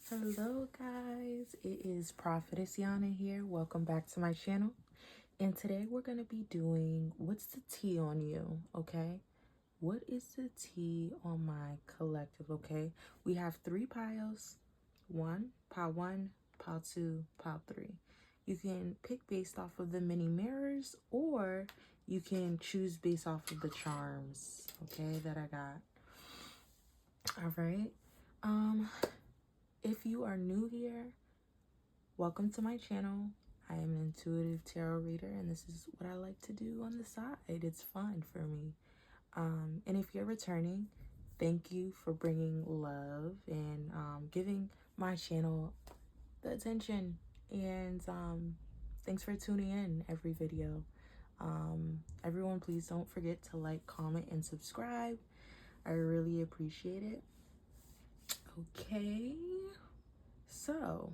Hello guys, it is Prophetess Yana here. Welcome back to my channel. And today we're going to be doing what's the tea on you, okay? What is the tea on my collective, okay? We have 3 piles. Pile 1, pile 2, pile 3. You can pick based off of the mini mirrors, or you can choose based off of the charms, okay, that I got. All right. If you are new here, welcome to my channel. I am an intuitive tarot reader, and this is what I like to do on the side. It's fun for me. And if you're returning, thank you for bringing love and giving my channel the attention. And thanks for tuning in every video. Everyone, please don't forget to like, comment, and subscribe. I really appreciate it. Okay, so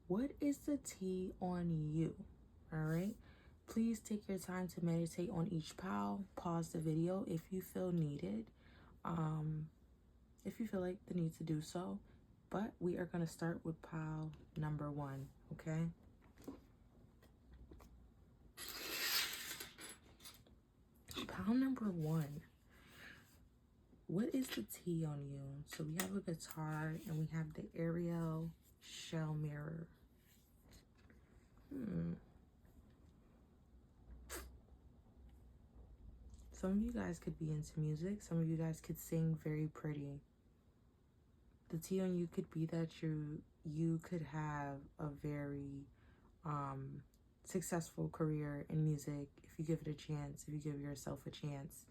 what is the tea on you? All right, please take your time to meditate on each pile. Pause the video if you feel needed, if you feel like the need to do so. But we are going to start with pile number 1. Okay, pile number 1. What is the tea on you? So we have a guitar and we have the Ariel shell mirror. Some of you guys could be into music. Some of you guys could sing very pretty. The tea on you could be that you could have a very successful career in music if you give it a chance, if you give yourself a chance.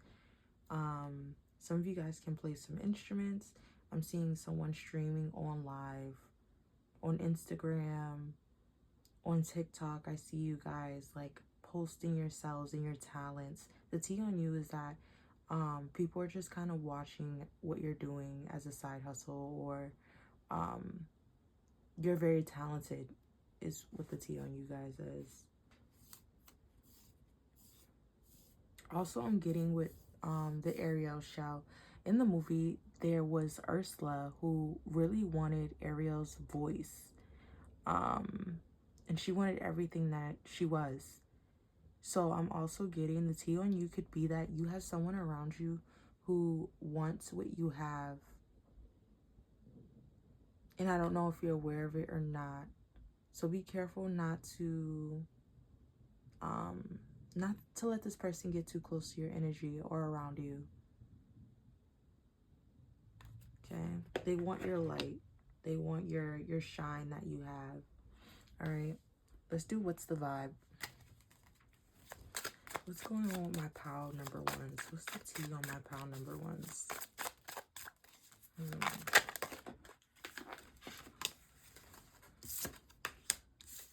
Some of you guys can play some instruments. I'm seeing someone streaming on live, on Instagram, on TikTok. I see you guys like posting yourselves and your talents. The tea on you is that people are just kind of watching what you're doing as a side hustle, or you're very talented is what the tea on you guys is. Also, I'm getting with the Ariel shell. In the movie, there was Ursula who really wanted Ariel's voice. And she wanted everything that she was. So I'm also getting the tea on you could be that you have someone around you who wants what you have. And I don't know if you're aware of it or not. So be careful not to let this person get too close to your energy or around you. Okay? They want your light. They want your shine that you have. All right? Let's do what's the vibe. What's going on with my pile number 1s? What's the tea on my pile number 1s?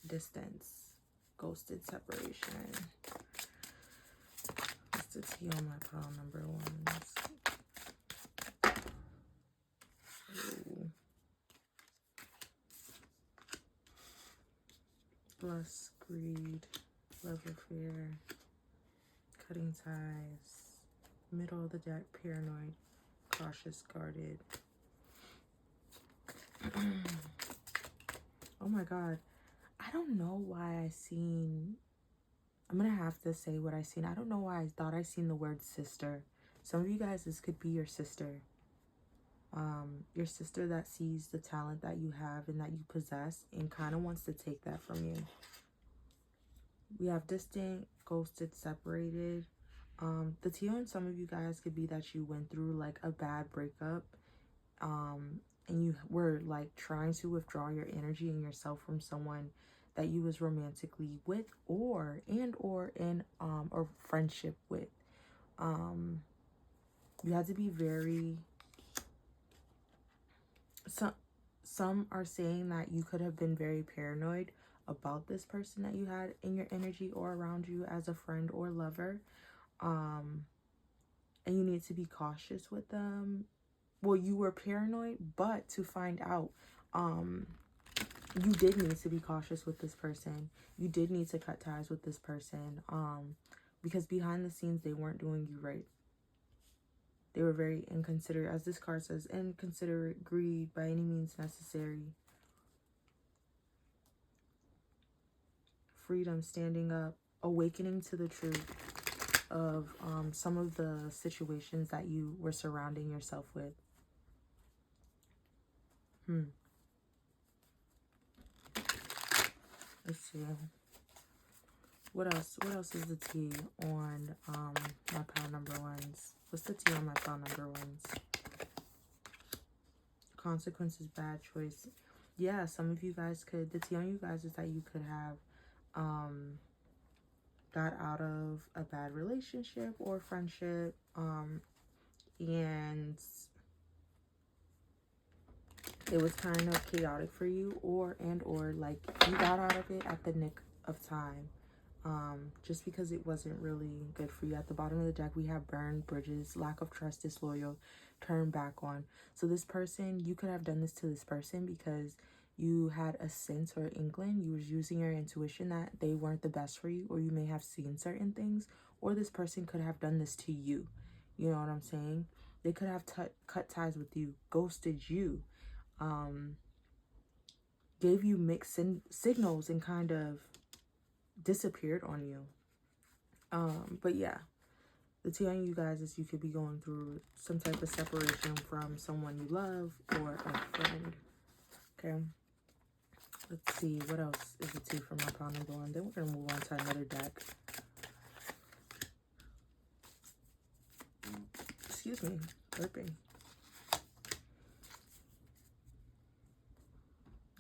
Distance. Ghosted separation. What's the tea on my pile number 1s? Ooh. Lust, greed, love affair, cutting ties, middle of the deck, paranoid, cautious, guarded. Oh my God. I don't know why I'm going to have to say what I seen. I don't know why I thought I seen the word sister. Some of you guys, this could be your sister. Your sister that sees the talent that you have and that you possess and kind of wants to take that from you. We have distant, ghosted, separated. The tea on some of you guys could be that you went through like a bad breakup. And you were like trying to withdraw your energy and yourself from someone that you was romantically with or in or friendship with. You had to be very, some are saying that you could have been very paranoid about this person that you had in your energy or around you as a friend or lover. And you need to be cautious with them. Well, you were paranoid, but to find out, you did need to be cautious with this person. You did need to cut ties with this person, because behind the scenes, they weren't doing you right. They were very inconsiderate, as this card says, inconsiderate, greed by any means necessary. freedom, standing up, awakening to the truth of some of the situations that you were surrounding yourself with. Let's see. What else? What else is the tea on my pile number ones? What's the tea on my pile number ones? Consequences, bad choice. Yeah, some of you guys could, the tea on you guys is that you could have got out of a bad relationship or friendship, and it was kind of chaotic for you, or like you got out of it at the nick of time, just because it wasn't really good for you. At the bottom of the deck, we have burned bridges, lack of trust, disloyal, turn back on. So this person, you could have done this to this person because you had a sense or inkling, you was using your intuition that they weren't the best for you, or you may have seen certain things, or this person could have done this to you. You know what I'm saying? They could have cut ties with you, ghosted you, gave you mixed signals and kind of disappeared on you. But yeah, the tea on you guys is you could be going through some type of separation from someone you love or a friend. Okay, let's see what else is the tea from my pile number one. Then we're gonna move on to another deck. Excuse me, burping.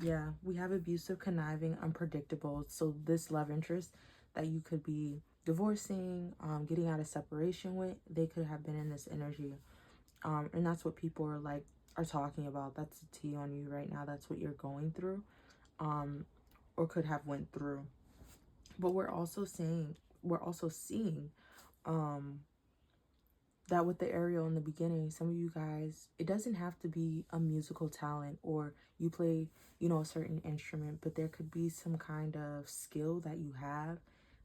Yeah, we have abusive, conniving, unpredictable. So this love interest that you could be divorcing, getting out of separation with, they could have been in this energy. And that's what people are talking about. That's the tea on you right now. That's what you're going through, or could have went through. But we're also seeing that with the Ariel in the beginning, some of you guys, it doesn't have to be a musical talent or you play, you know, a certain instrument, but there could be some kind of skill that you have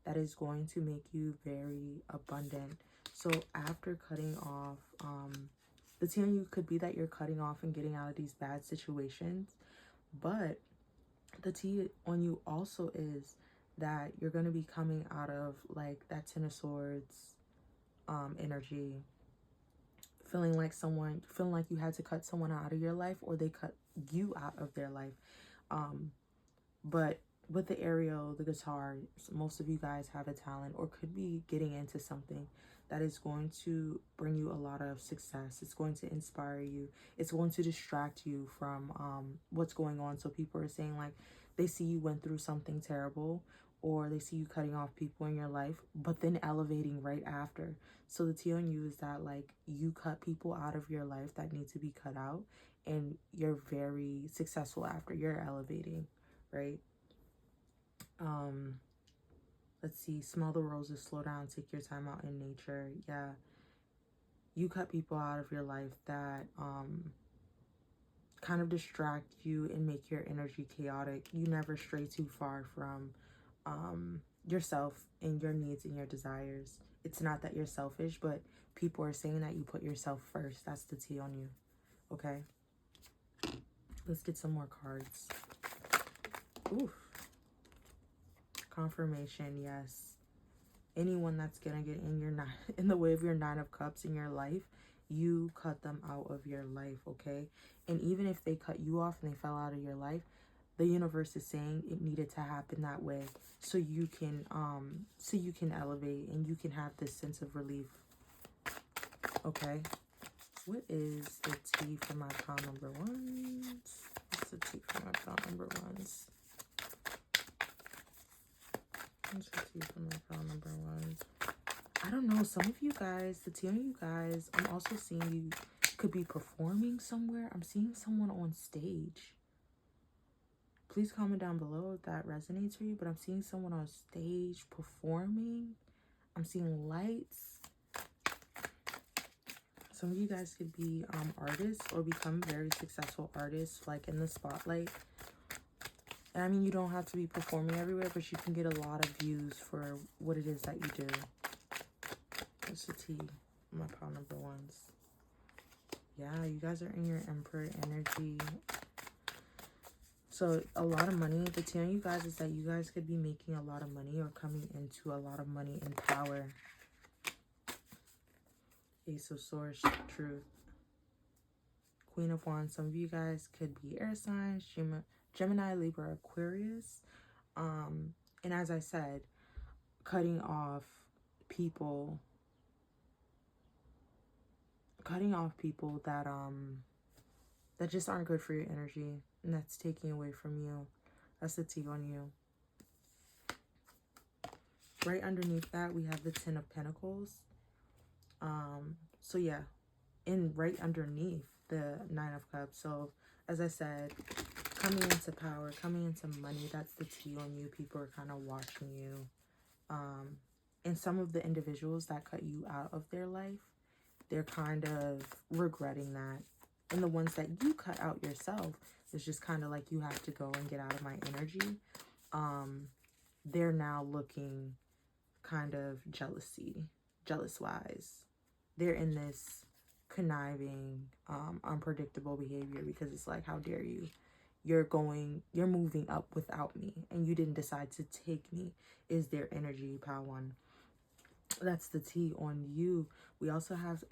that is going to make you very abundant. So after cutting off, the tea on you could be that you're cutting off and getting out of these bad situations, but the tea on you also is that you're going to be coming out of like that Ten of Swords energy, feeling like you had to cut someone out of your life, or they cut you out of their life. But with the Ariel, the guitar, most of you guys have a talent or could be getting into something that is going to bring you a lot of success. It's going to inspire you. It's going to distract you from what's going on. So people are saying like they see you went through something terrible, or they see you cutting off people in your life, but then elevating right after. So the tea on you is that like you cut people out of your life that need to be cut out, and you're very successful after. You're elevating, right? Let's see, smell the roses, slow down, take your time out in nature. Yeah, you cut people out of your life that kind of distract you and make your energy chaotic. You never stray too far from yourself and your needs and your desires. It's not that you're selfish, but people are saying that you put yourself first. That's the tea on you. Okay, let's get some more cards. Oof. Confirmation, yes. Anyone that's gonna get in the way of your Nine of Cups in your life, you cut them out of your life, okay? And even if they cut you off and they fell out of your life, the universe is saying it needed to happen that way so you can elevate and you can have this sense of relief. Okay, what is the tea for my pile number ones? What's the tea for my pile number ones? What's the tea for my pile number ones? I don't know, some of you guys, the tea on you guys, I'm also seeing you could be performing somewhere. I'm seeing someone on stage. Please comment down below if that resonates for you, but I'm seeing someone on stage performing. I'm seeing lights. Some of you guys could be artists or become very successful artists, like in the spotlight. And I mean, you don't have to be performing everywhere, but you can get a lot of views for what it is that you do. What's the tea? My pile number ones. Yeah, you guys are in your Emperor energy. So a lot of money. The tea on you guys is that you guys could be making a lot of money or coming into a lot of money and power. Ace of Swords, Truth. Queen of Wands. Some of you guys could be air signs, Gemini, Libra, Aquarius. And as I said, cutting off people that just aren't good for your energy, and that's taking away from you. That's the tea on you. Right underneath that, we have the Ten of Pentacles. So yeah, and right underneath the Nine of Cups. So as I said, coming into power, coming into money, that's the tea on you. People are kind of watching you. And some of the individuals that cut you out of their life, they're kind of regretting that. And the ones that you cut out yourself, it's just kind of like, you have to go and get out of my energy. They're now looking kind of jealous-wise. They're in this conniving, unpredictable behavior, because it's like, how dare you? You're moving up without me, and you didn't decide to take me, is their energy, Pile 1. That's the tea on you. We also have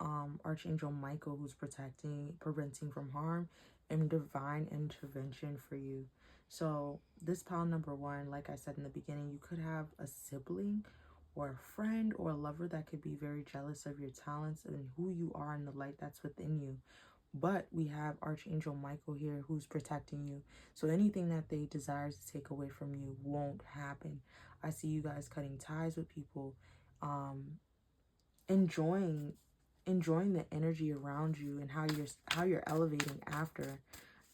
Archangel Michael, who's preventing from harm, and divine intervention for you. So this pile number 1, like I said in the beginning, you could have a sibling or a friend or a lover that could be very jealous of your talents and who you are in the light that's within you. But we have Archangel Michael here, who's protecting you. So anything that they desire to take away from you won't happen. I see you guys cutting ties with people, enjoying the energy around you and how you're elevating after,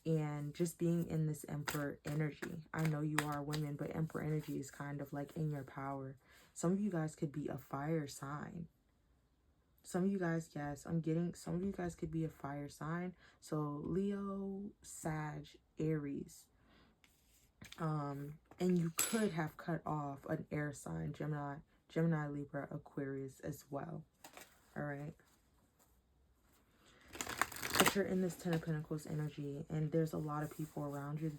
and just being in this Emperor energy. I know you are women, but Emperor energy is kind of like in your power. Some of you guys could be a fire sign. Some of you guys, yes, some of you guys could be a fire sign. So Leo, Sag, Aries. And you could have cut off an air sign, Gemini, Libra, Aquarius as well. All right. But you're in this Ten of Pentacles energy, and there's a lot of people around you.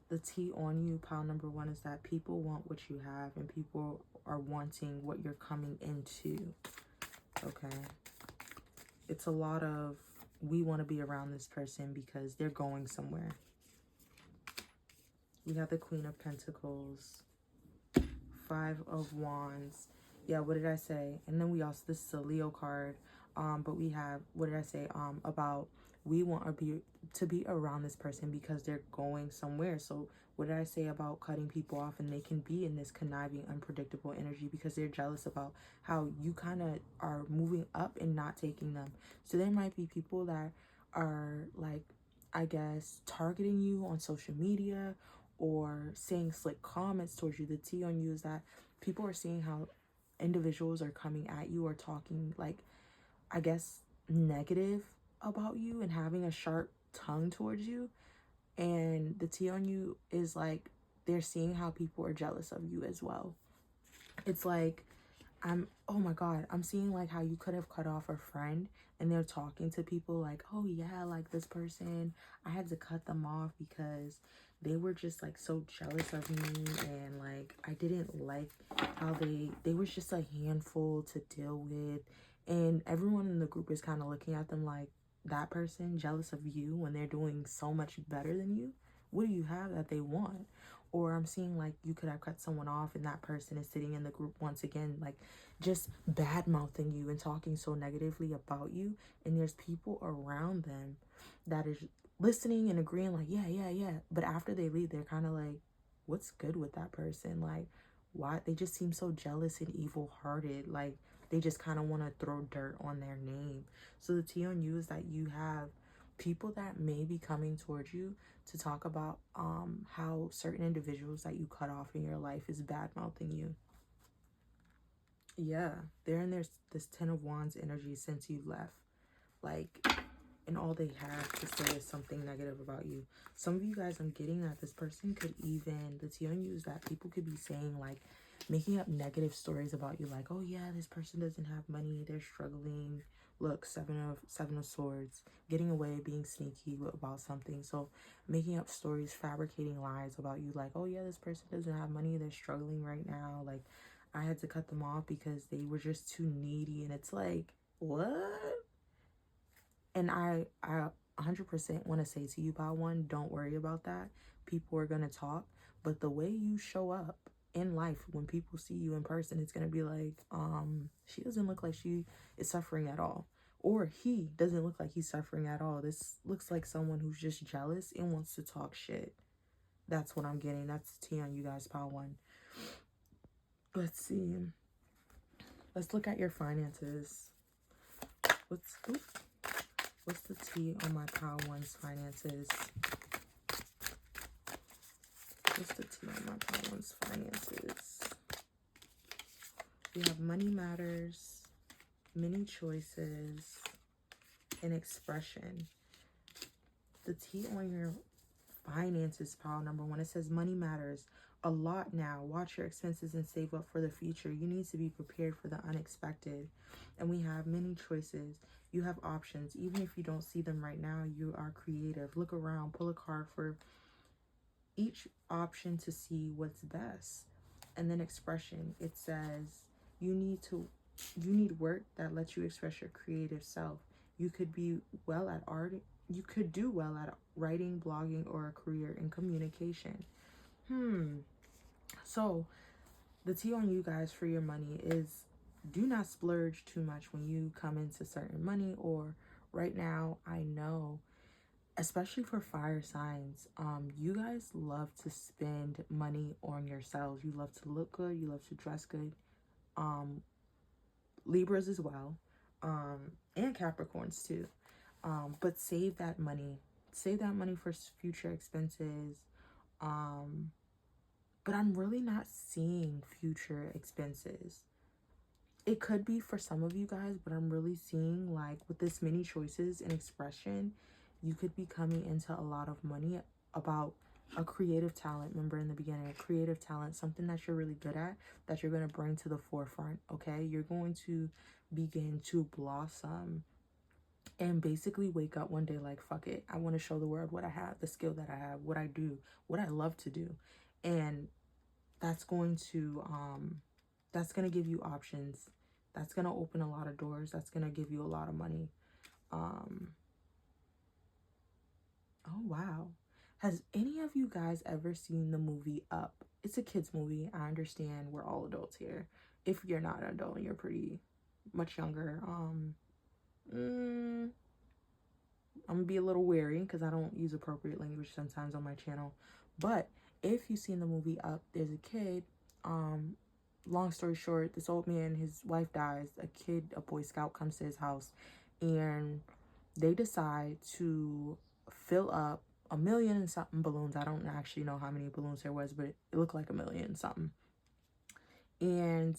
The tea on you, pile number 1, is that people want what you have, and people are wanting what you're coming into. Okay. It's a lot of, we want to be around this person because they're going somewhere. We have the Queen of Pentacles, 5 of Wands. Yeah, what did I say? And then we also, this is a Leo card. But we have, what did I say? About, we want to be around this person because they're going somewhere. So what did I say about cutting people off? And they can be in this conniving, unpredictable energy because they're jealous about how you kind of are moving up and not taking them. So there might be people that are like, I guess, targeting you on social media or saying slick comments towards you. The tea on you is that people are seeing how individuals are coming at you or talking, like, I guess, negative about you and having a sharp tongue towards you. And the tea on you is like, they're seeing how people are jealous of you as well. It's like, oh my God, I'm seeing like how you could have cut off a friend and they're talking to people like, oh yeah, like this person, I had to cut them off because they were just like so jealous of me, and like I didn't like how they was just a handful to deal with. And everyone in the group is kind of looking at them like, that person jealous of you when they're doing so much better than you? What do you have that they want? Or I'm seeing like you could have cut someone off and that person is sitting in the group once again, like just bad mouthing you and talking so negatively about you. And there's people around them that is listening and agreeing like, yeah. But after they leave, they're kind of like, what's good with that person? Like, why? They just seem so jealous and evil-hearted. Like, they just kind of want to throw dirt on their name. So the tea on you is that you have people that may be coming towards you to talk about how certain individuals that you cut off in your life is bad-mouthing you. Yeah, they're in this Ten of Wands energy since you left. Like, and all they have to say is something negative about you. Some of you guys, I'm getting that this person could even, the tea on you is that people could be saying like, making up negative stories about you, like, oh yeah, this person doesn't have money, they're struggling, look, seven of swords, getting away, being sneaky about something. So making up stories, fabricating lies about you, like, oh yeah, this person doesn't have money, they're struggling right now, like I had to cut them off because they were just too needy. And it's like, what? And I 100% want to say to you, Pile One, don't worry about that. People are going to talk, but the way you show up in life, when people see you in person, it's going to be like, she doesn't look like she is suffering at all. Or he doesn't look like he's suffering at all. This looks like someone who's just jealous and wants to talk shit. That's what I'm getting. That's tea on you guys, Pile One. Let's see. Let's look at your finances. What's the tea on my Pile One's finances? What's the tea on my Pile One's finances? We have money matters, many choices, and expression. The tea on your finances, Pile number one, it says money matters a lot now. Watch your expenses and save up for the future. You need to be prepared for the unexpected. And we have many choices. You have options. Even if you don't see them right now, you are creative. Look around, pull a card for each option to see what's best. And then expression, it says you need work that lets you express your creative self. You could be well at art. You could do well at writing, blogging, or a career in communication. So the tea on you guys for your money is, do not splurge too much when you come into certain money. Or right now, I know, especially for fire signs, you guys love to spend money on yourselves. You love to look good, you love to dress good. Libras as well, and Capricorns too. But save that money. Save that money for future expenses. But I'm really not seeing future expenses. It could be for some of you guys, but I'm really seeing, like, with this many choices and expression, you could be coming into a lot of money about a creative talent. Remember in the beginning, a creative talent, something that you're really good at, that you're going to bring to the forefront, okay? You're going to begin to blossom and basically wake up one day like, fuck it, I want to show the world what I have, the skill that I have, what I do, what I love to do. And that's going to give you options. That's going to open a lot of doors. That's going to give you a lot of money. Oh, wow. Has any of you guys ever seen the movie Up? It's a kid's movie. I understand we're all adults here. If you're not an adult and you're pretty much younger, I'm gonna be a little wary because I don't use appropriate language sometimes on my channel. But if you've seen the movie Up, there's a kid, long story short, this old man, his wife dies, a Boy Scout comes to his house, and they decide to fill up 1,000,000 and something balloons. I don't actually know how many balloons there was, but it looked like 1,000,000 and something. And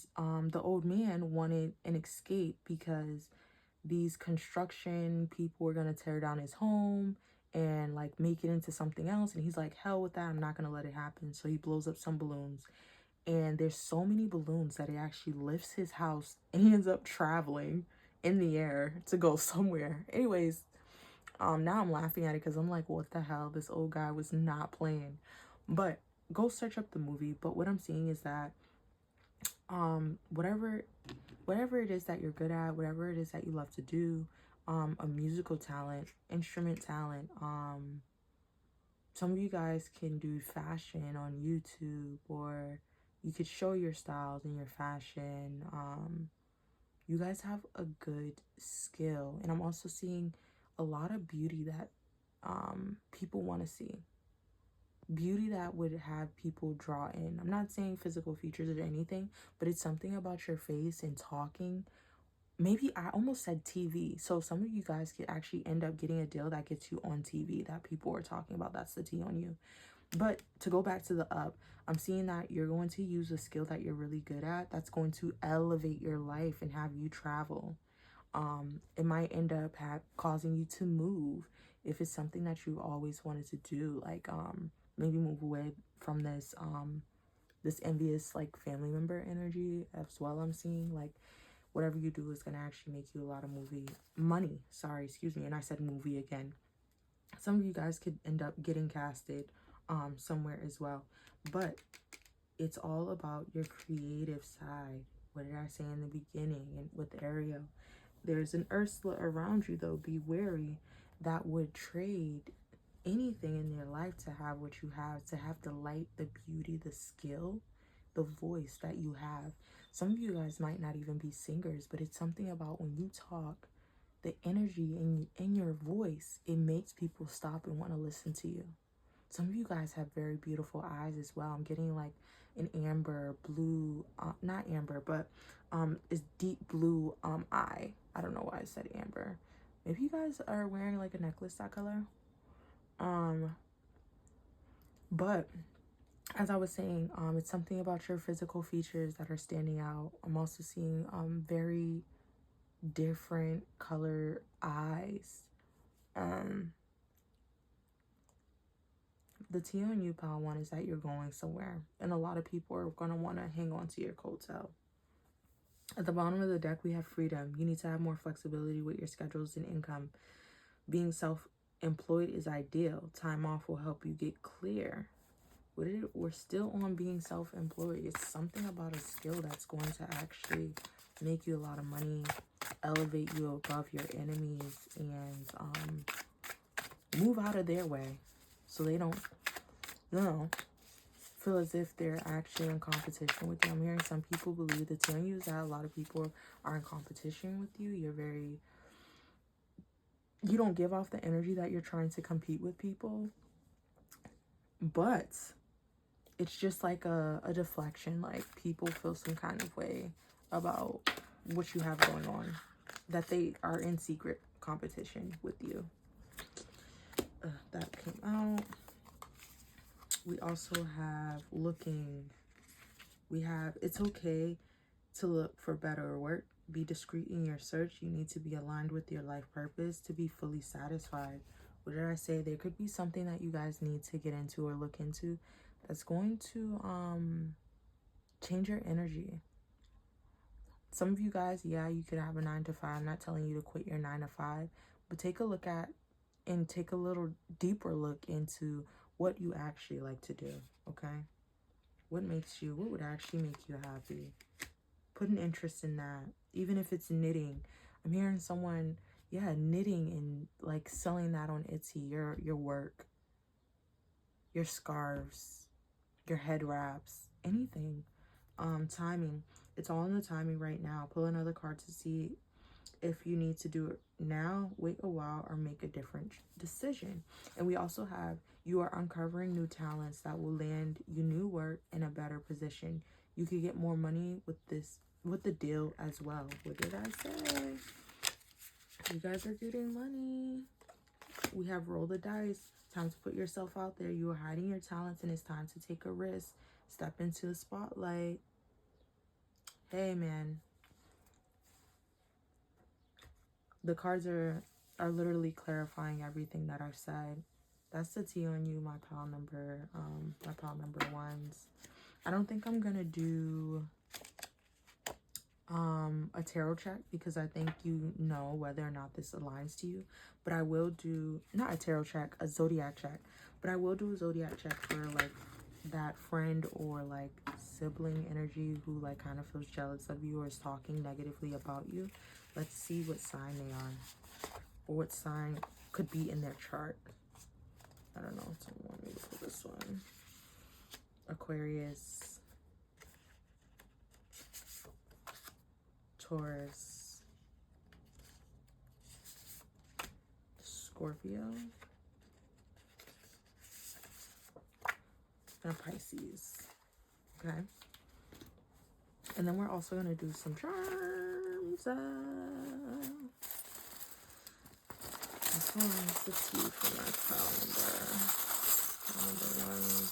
the old man wanted an escape because these construction people were gonna tear down his home and like make it into something else. And he's like, hell with that, I'm not gonna let it happen. So he blows up some balloons. And there's so many balloons that it actually lifts his house, and he ends up traveling in the air to go somewhere. Anyways, now I'm laughing at it because I'm like, what the hell? This old guy was not playing. But go search up the movie. But what I'm seeing is that whatever it is that you're good at, whatever it is that you love to do, a musical talent, instrument talent, some of you guys can do fashion on YouTube, or you could show your styles and your fashion. You guys have a good skill. And I'm also seeing a lot of beauty that people want to see. Beauty that would have people draw in. I'm not saying physical features or anything, but it's something about your face and talking. Maybe I almost said TV. So some of you guys could actually end up getting a deal that gets you on TV that people are talking about. That's the tea on you. But to go back to the Up, I'm seeing that you're going to use a skill that you're really good at that's going to elevate your life and have you travel. It might end up causing you to move if it's something that you've always wanted to do, like maybe move away from this envious like family member energy as well. I'm seeing, like, whatever you do is going to actually make you a lot of money. Sorry, excuse me. And I said movie again. Some of you guys could end up getting casted somewhere as well. But it's all about your creative side. What did I say in the beginning and with Ariel? There's an Ursula around you, though. Be wary, that would trade anything in their life to have what you have, to have the light, the beauty, the skill, the voice that you have. Some of you guys might not even be singers, but it's something about when you talk, the energy in your voice, it makes people stop and want to listen to you. Some of you guys have very beautiful eyes as well. I'm getting like an amber blue, not amber, but it's deep blue eye. I don't know why I said amber. Maybe you guys are wearing like a necklace that color. But as I was saying, it's something about your physical features that are standing out. I'm also seeing very different color eyes. The tea on you, pal one, is that you're going somewhere, and a lot of people are going to want to hang on to your coattail. At the bottom of the deck, we have freedom. You need to have more flexibility with your schedules and income. Being self-employed is ideal. Time off will help you get clear. We're still on being self-employed. It's something about a skill that's going to actually make you a lot of money, elevate you above your enemies, and move out of their way so they don't, feel as if they're actually in competition with you. I'm hearing some people believe the telling you is that a lot of people are in competition with you. You don't give off the energy that you're trying to compete with people, but it's just like a deflection. Like people feel some kind of way about what you have going on, that they are in secret competition with you. That came out. We also have looking. We have, it's okay to look for better work. Be discreet in your search. You need to be aligned with your life purpose to be fully satisfied. What did I say? There could be something that you guys need to get into or look into that's going to change your energy. Some of you guys, yeah, you could have a 9 to 5. I'm not telling you to quit your 9 to 5, but take a look at and take a little deeper look into what you actually like to do, okay? What would actually make you happy? Put an interest in that, even if it's knitting. I'm hearing someone, yeah, knitting and like selling that on Etsy, your work, your scarves, your head wraps, anything. Timing. It's all in the timing right now. Pull another card to see if you need to do it now, wait a while, or make a different decision. And we also have, you are uncovering new talents that will land you new work in a better position. You could get more money with the deal as well. What did I say? You guys are getting money. We have roll the dice. Time to put yourself out there. You are hiding your talents and it's time to take a risk. Step into the spotlight. Hey, man. The cards are literally clarifying everything that I've said. That's the tea on you, my pal number ones. I don't think I'm gonna do a tarot check because I think you know whether or not this aligns to you. But I will do, not a tarot check, a zodiac check. But I will do a zodiac check for like that friend or like sibling energy who like kind of feels jealous of you or is talking negatively about you. Let's see what sign they are or what sign could be in their chart. I don't know. Someone want me to pull this one. Aquarius, Taurus, Scorpio, and Pisces. Okay. And then we're also going to do some charms. This one's the tea for my calendar. Number one.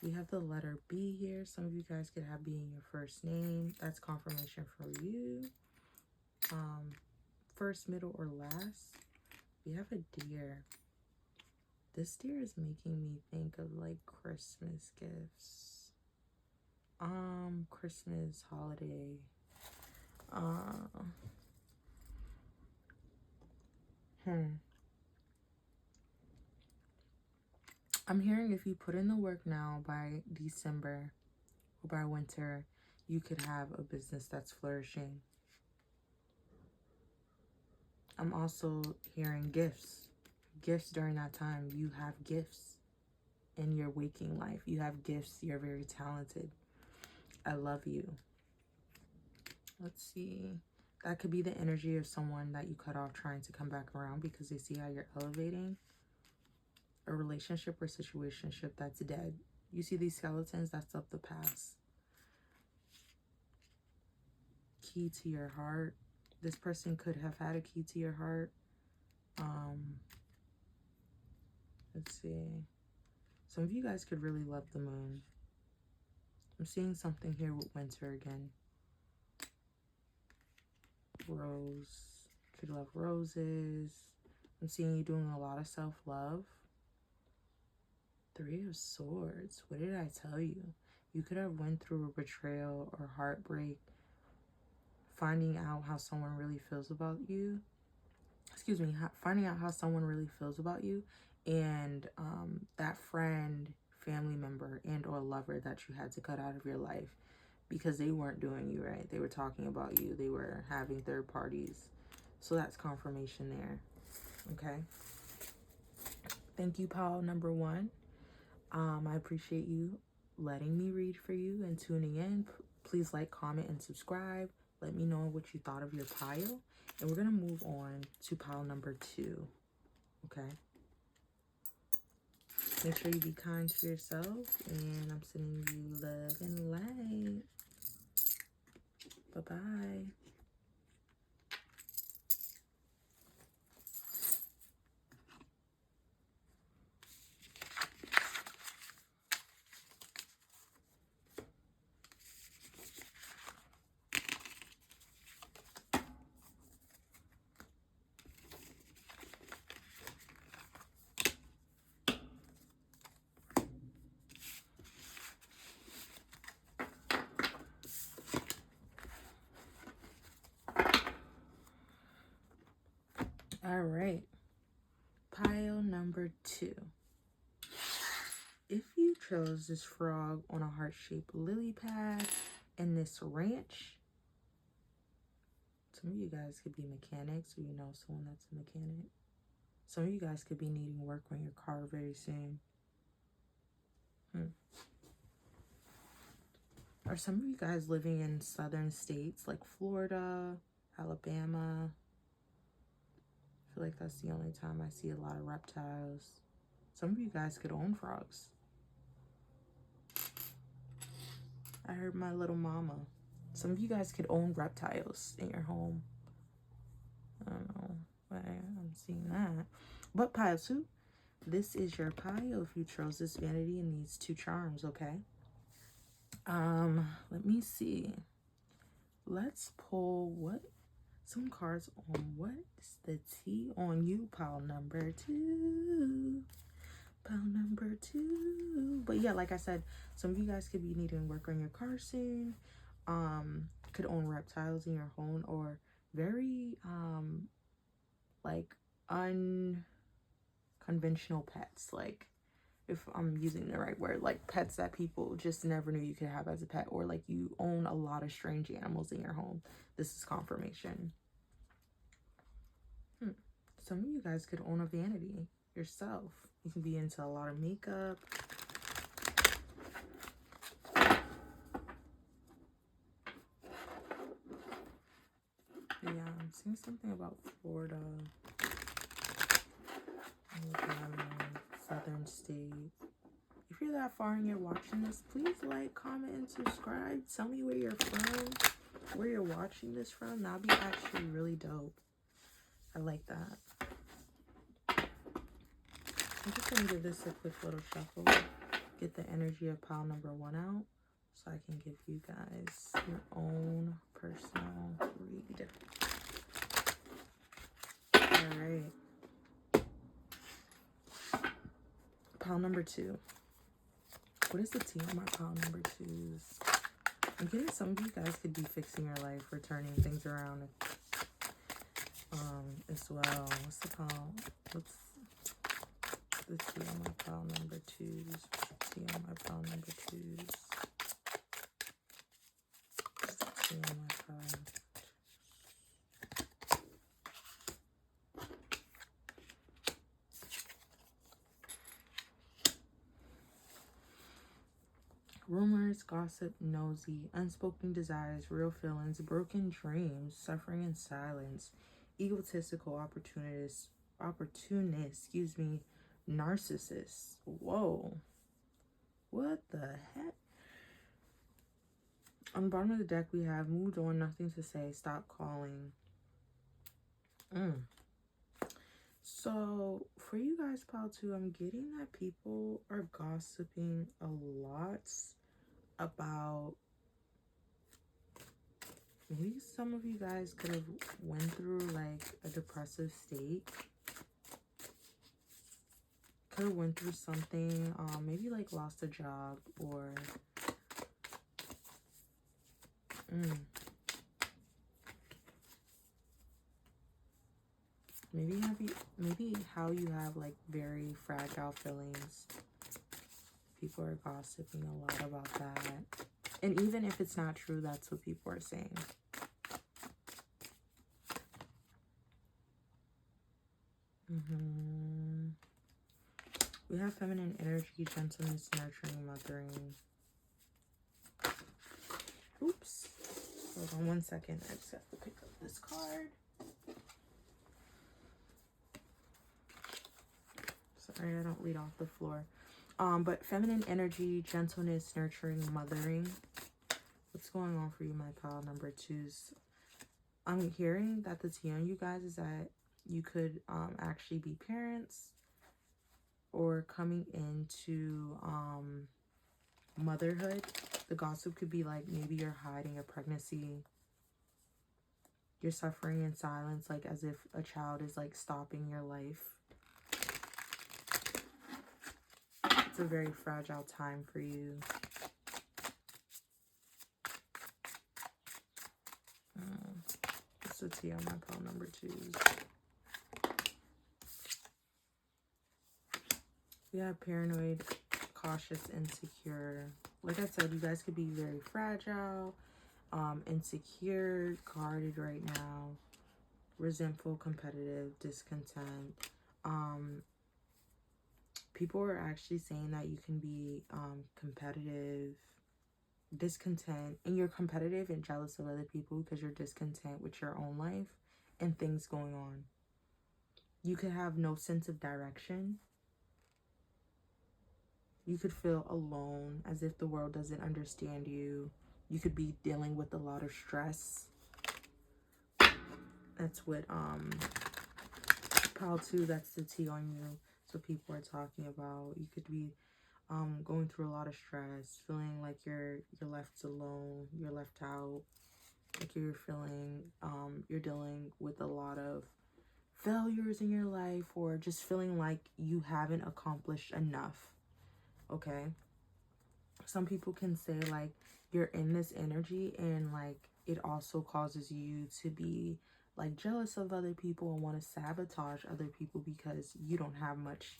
We have the letter B here. Some of you guys could have B in your first name. That's confirmation for you. First, middle, or last. We have a deer. This deer is making me think of like Christmas gifts. Christmas, holiday. I'm hearing if you put in the work now, by December or by winter, you could have a business that's flourishing. I'm also hearing gifts. Gifts during that time. You have gifts in your waking life. You have gifts. You're very talented. I love you. Let's see. That could be the energy of someone that you cut off trying to come back around because they see how you're elevating. A relationship or situationship that's dead. You see these skeletons? That's of the past. Key to your heart. This person could have had a key to your heart. Let's see. Some of you guys could really love the moon. I'm seeing something here with winter again. Rose. Could love roses. I'm seeing you doing a lot of self-love. 3 of Swords. What did I tell you? You could have went through a betrayal or heartbreak, finding out how someone really feels about you. Excuse me, finding out how someone really feels about you, and that friend, family member, and or lover that you had to cut out of your life because they weren't doing you right. They were talking about you. They were having third parties. So that's confirmation there. Okay. Thank you, pile number 1. I appreciate you letting me read for you and tuning in. Please like, comment, and subscribe. Let me know what you thought of your pile. And we're going to move on to pile number 2. Okay? Make sure you be kind to yourself. And I'm sending you love and light. Bye-bye. All right. Pile number 2. If you chose this frog on a heart-shaped lily pad in this ranch, some of you guys could be mechanics, or you know someone that's a mechanic. Some of you guys could be needing work on your car very soon. Or some of you guys living in southern states like Florida, Alabama. I feel like that's the only time I see a lot of reptiles. Some of you guys could own frogs. I heard my little mama. Some of you guys could own reptiles in your home. I don't know why I'm seeing that. But pile 2, this is your pile if you chose this vanity and these 2 charms, okay? Let me see. Let's pull some cards on what's the tea on you, pile number 2. Pile number 2. But yeah, like I said, some of you guys could be needing work on your car soon. Could own reptiles in your home, or very like unconventional pets, like, if I'm using the right word, like pets that people just never knew you could have as a pet, or like you own a lot of strange animals in your home. This is confirmation. Some of you guys could own a vanity yourself. You can be into a lot of makeup. Yeah, I'm seeing something about Florida. Southern state. If you're that far and you're watching this, please like, comment, and subscribe. Tell me where you're from, where you're watching this from. That'd be actually really dope. I like that. I'm just gonna give this a quick little shuffle. Get the energy of pile number 1 out, so I can give you guys your own personal read. All right. Pile number 2. What is the tea on my pile number 2s? I'm getting some of you guys could be fixing your life or turning things around as well. What's the pile? What's the tea on my pile number 2s? Tea on my pile number 2s. Tea on my pile. Rumors, gossip, nosy, unspoken desires, real feelings, broken dreams, suffering in silence, egotistical opportunist, narcissists. Whoa. What the heck? On the bottom of the deck, we have moved on, nothing to say, stop calling. So, for you guys, pile 2, I'm getting that people are gossiping a lot about, maybe some of you guys could have went through like a depressive state. Could have went through something, maybe like lost a job or maybe how you have like very fragile feelings. People are gossiping a lot about that. And even if it's not true, that's what people are saying. We have feminine energy, gentleness, nurturing, mothering. Oops. Hold on 1 second. I just have to pick up this card. Sorry, I don't read off the floor. But feminine energy, gentleness, nurturing, mothering. What's going on for you, my pile number 2s? I'm hearing that the tea on you guys is that you could actually be parents or coming into motherhood. The gossip could be like maybe you're hiding a pregnancy. You're suffering in silence, like as if a child is like stopping your life. It's a very fragile time for you. What's the tea on my pile number 2s? We have paranoid, cautious, insecure. Like I said, you guys could be very fragile, insecure, guarded right now, resentful, competitive, discontent. People are actually saying that you can be competitive, discontent, and you're competitive and jealous of other people because you're discontent with your own life and things going on. You could have no sense of direction. You could feel alone, as if the world doesn't understand you. You could be dealing with a lot of stress. That's what pile 2, that's the tea on you. So people are talking about. You could be going through a lot of stress, feeling like you're left alone, you're left out, like you're feeling you're dealing with a lot of failures in your life, or just feeling like you haven't accomplished enough. Okay, some people can say like you're in this energy and like it also causes you to be like jealous of other people and want to sabotage other people because you don't have much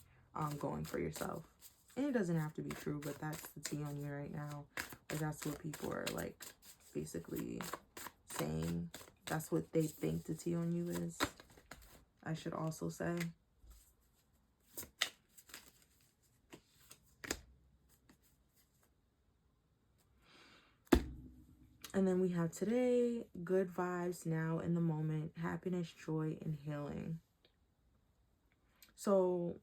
going for yourself. And it doesn't have to be true, but that's the tea on you right now. Like that's what people are like basically saying. That's what they think the tea on you is, I should also say. And then we have today, good vibes, now in the moment, happiness, joy, and healing. So,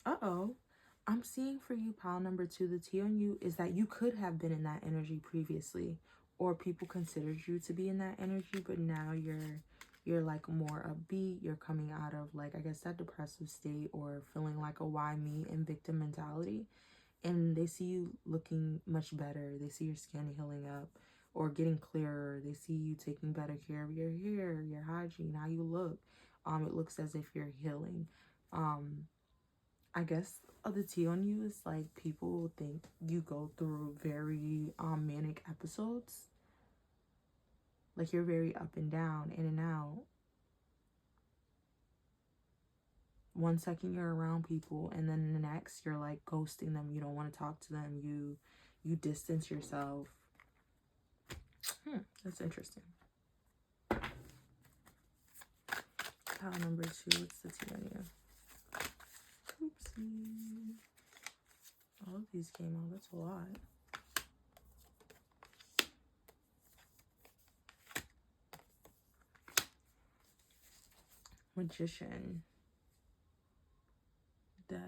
I'm seeing for you, pile number 2, the tea on you is that you could have been in that energy previously, or people considered you to be in that energy, but now you're like more upbeat. You're coming out of like, I guess, that depressive state or feeling like a why me and victim mentality. And they see you looking much better. They see your skin healing up or getting clearer. They see you taking better care of your hair, your hygiene, how you look. It looks as if you're healing. I guess the tea on you is like people think you go through very manic episodes. Like, you're very up and down, in and out. One second you're around people, and then the next you're like ghosting them. You don't want to talk to them. You distance yourself. That's interesting. Pile number 2, what's the tea on you? Oopsie. All of these came out. That's a lot. Magician. Death.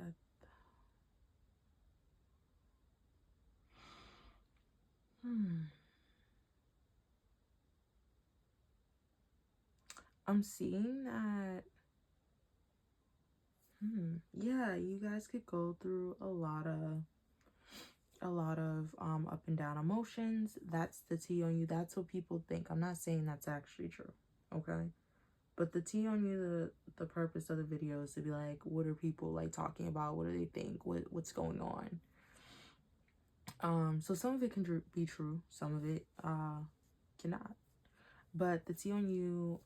I'm seeing that. Yeah, you guys could go through a lot of up and down emotions. That's the tea on you. That's what people think. I'm not saying that's actually true, okay? But the tea on you, the purpose of the video is to be like, what are people like talking about? What do they think? What's going on? So some of it can be true, some of it cannot. But the tea on you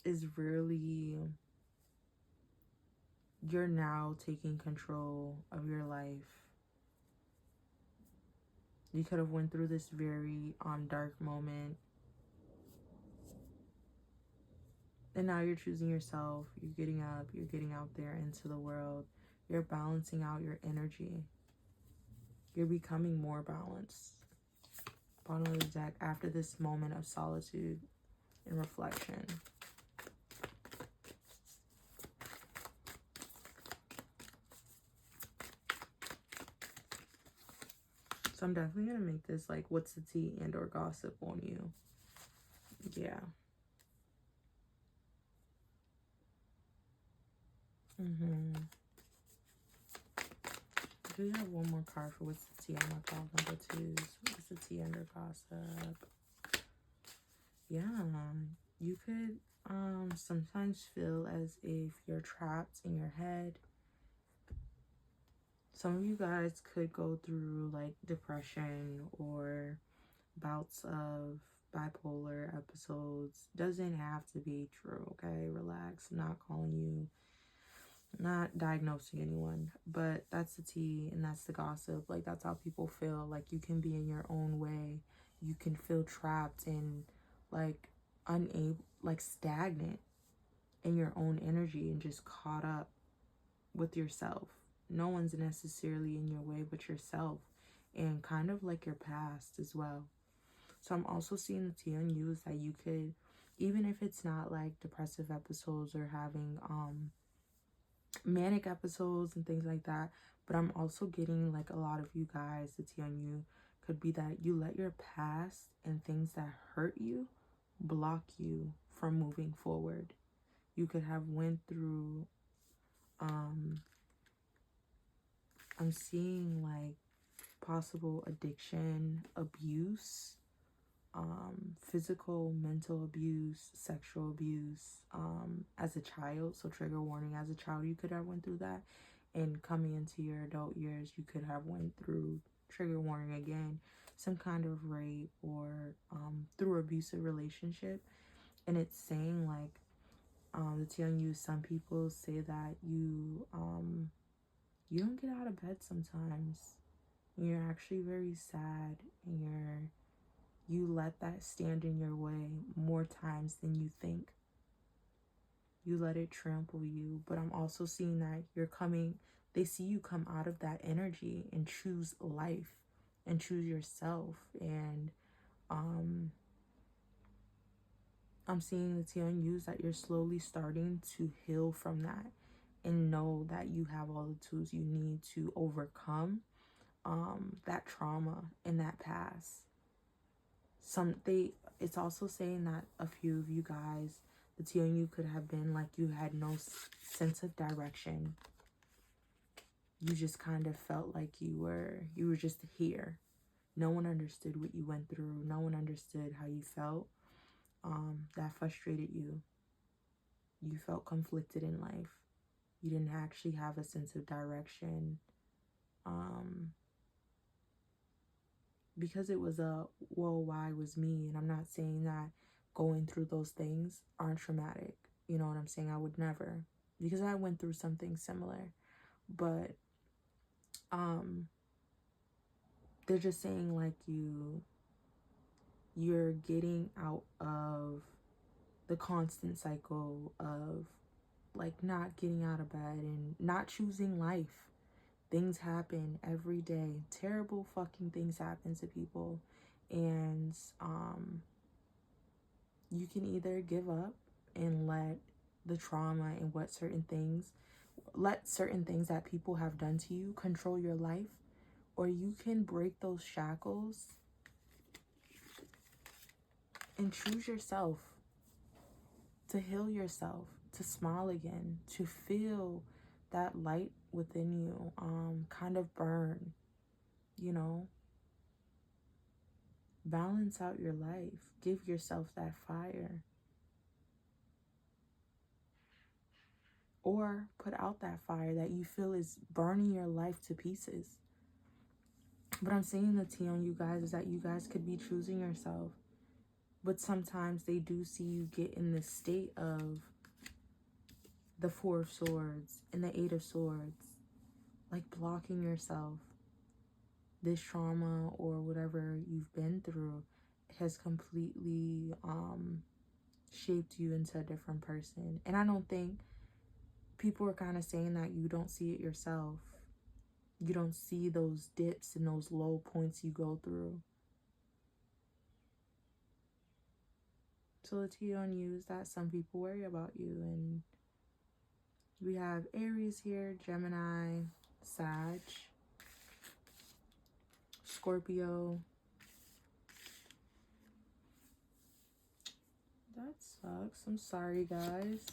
is really, you're now taking control of your life. You could have went through this very dark moment, and now you're choosing yourself. You're getting up, you're getting out there into the world. You're balancing out your energy. You're becoming more balanced. Bottom of the deck, after this moment of solitude and reflection. So I'm definitely going to make this like, what's the tea and or gossip on you? Yeah. Do you have one more card for what's the tea on my pile number 2s? What's the tea under gossip? Yeah. You could sometimes feel as if you're trapped in your head. Some of you guys could go through like depression or bouts of bipolar episodes. Doesn't have to be true, okay? Relax. I'm not calling you, not diagnosing anyone, but that's the tea and that's the gossip. Like, that's how people feel. Like, you can be in your own way. You can feel trapped and like unable, like stagnant in your own energy and just caught up with yourself. No one's necessarily in your way but yourself, and kind of like your past as well. So I'm also seeing the tea on you is that you could, even if it's not like depressive episodes or having manic episodes and things like that, but I'm also getting like a lot of you guys, the tea on you could be that you let your past and things that hurt you block you from moving forward. You could have went through I'm seeing like possible addiction, abuse, physical, mental abuse, sexual abuse as a child. So trigger warning, as a child you could have went through that, and coming into your adult years you could have went through trigger warning again, some kind of rape or through abusive relationship. And it's saying like the tea on you, some people say that you don't get out of bed sometimes. You're actually very sad, and you let that stand in your way more times than you think. You let it trample you. But I'm also seeing that they see you come out of that energy and choose life and choose yourself. And I'm seeing the tea on you is that you're slowly starting to heal from that and know that you have all the tools you need to overcome that trauma in that past. It's also saying that a few of you guys, the tea on you could have been like you had no sense of direction. You just kind of felt like you were just here. No one understood what you went through. No one understood how you felt. That frustrated you. You felt conflicted in life. You didn't actually have a sense of direction. because it was a, well, why was me? And I'm not saying that going through those things aren't traumatic. You know what I'm saying? I would never, because I went through something similar. But they're just saying like you're getting out of the constant cycle of like not getting out of bed and not choosing life. Things happen every day. Terrible fucking things happen to people. And you can either give up and let the trauma and let certain things that people have done to you control your life, or you can break those shackles and choose yourself, to heal yourself, to smile again, to feel that light within you kind of burn, you know. Balance out your life. Give yourself that fire. Or put out that fire that you feel is burning your life to pieces. But I'm saying the tea on you guys is that you guys could be choosing yourself. But sometimes they do see you get in this state of the Four of Swords and the Eight of Swords. Like blocking yourself. This trauma or whatever you've been through has completely shaped you into a different person. And I don't think people are kind of saying that you don't see it yourself. You don't see those dips and those low points you go through. So the tea on you is that some people worry about you. And we have Aries here, Gemini, Sag, Scorpio. That sucks. I'm sorry, guys.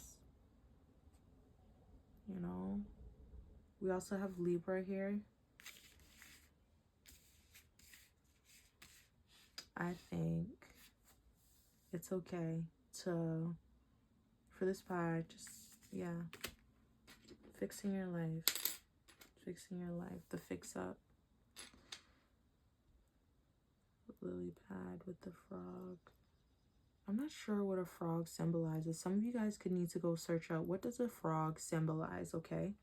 You know. We also have Libra here. I think it's okay to, for this pod, just, yeah, fixing your life. Fixing your life. The fix up. Lily pad with the frog. I'm not sure what a frog symbolizes. Some of you guys could need to go search out what does a frog symbolize, okay?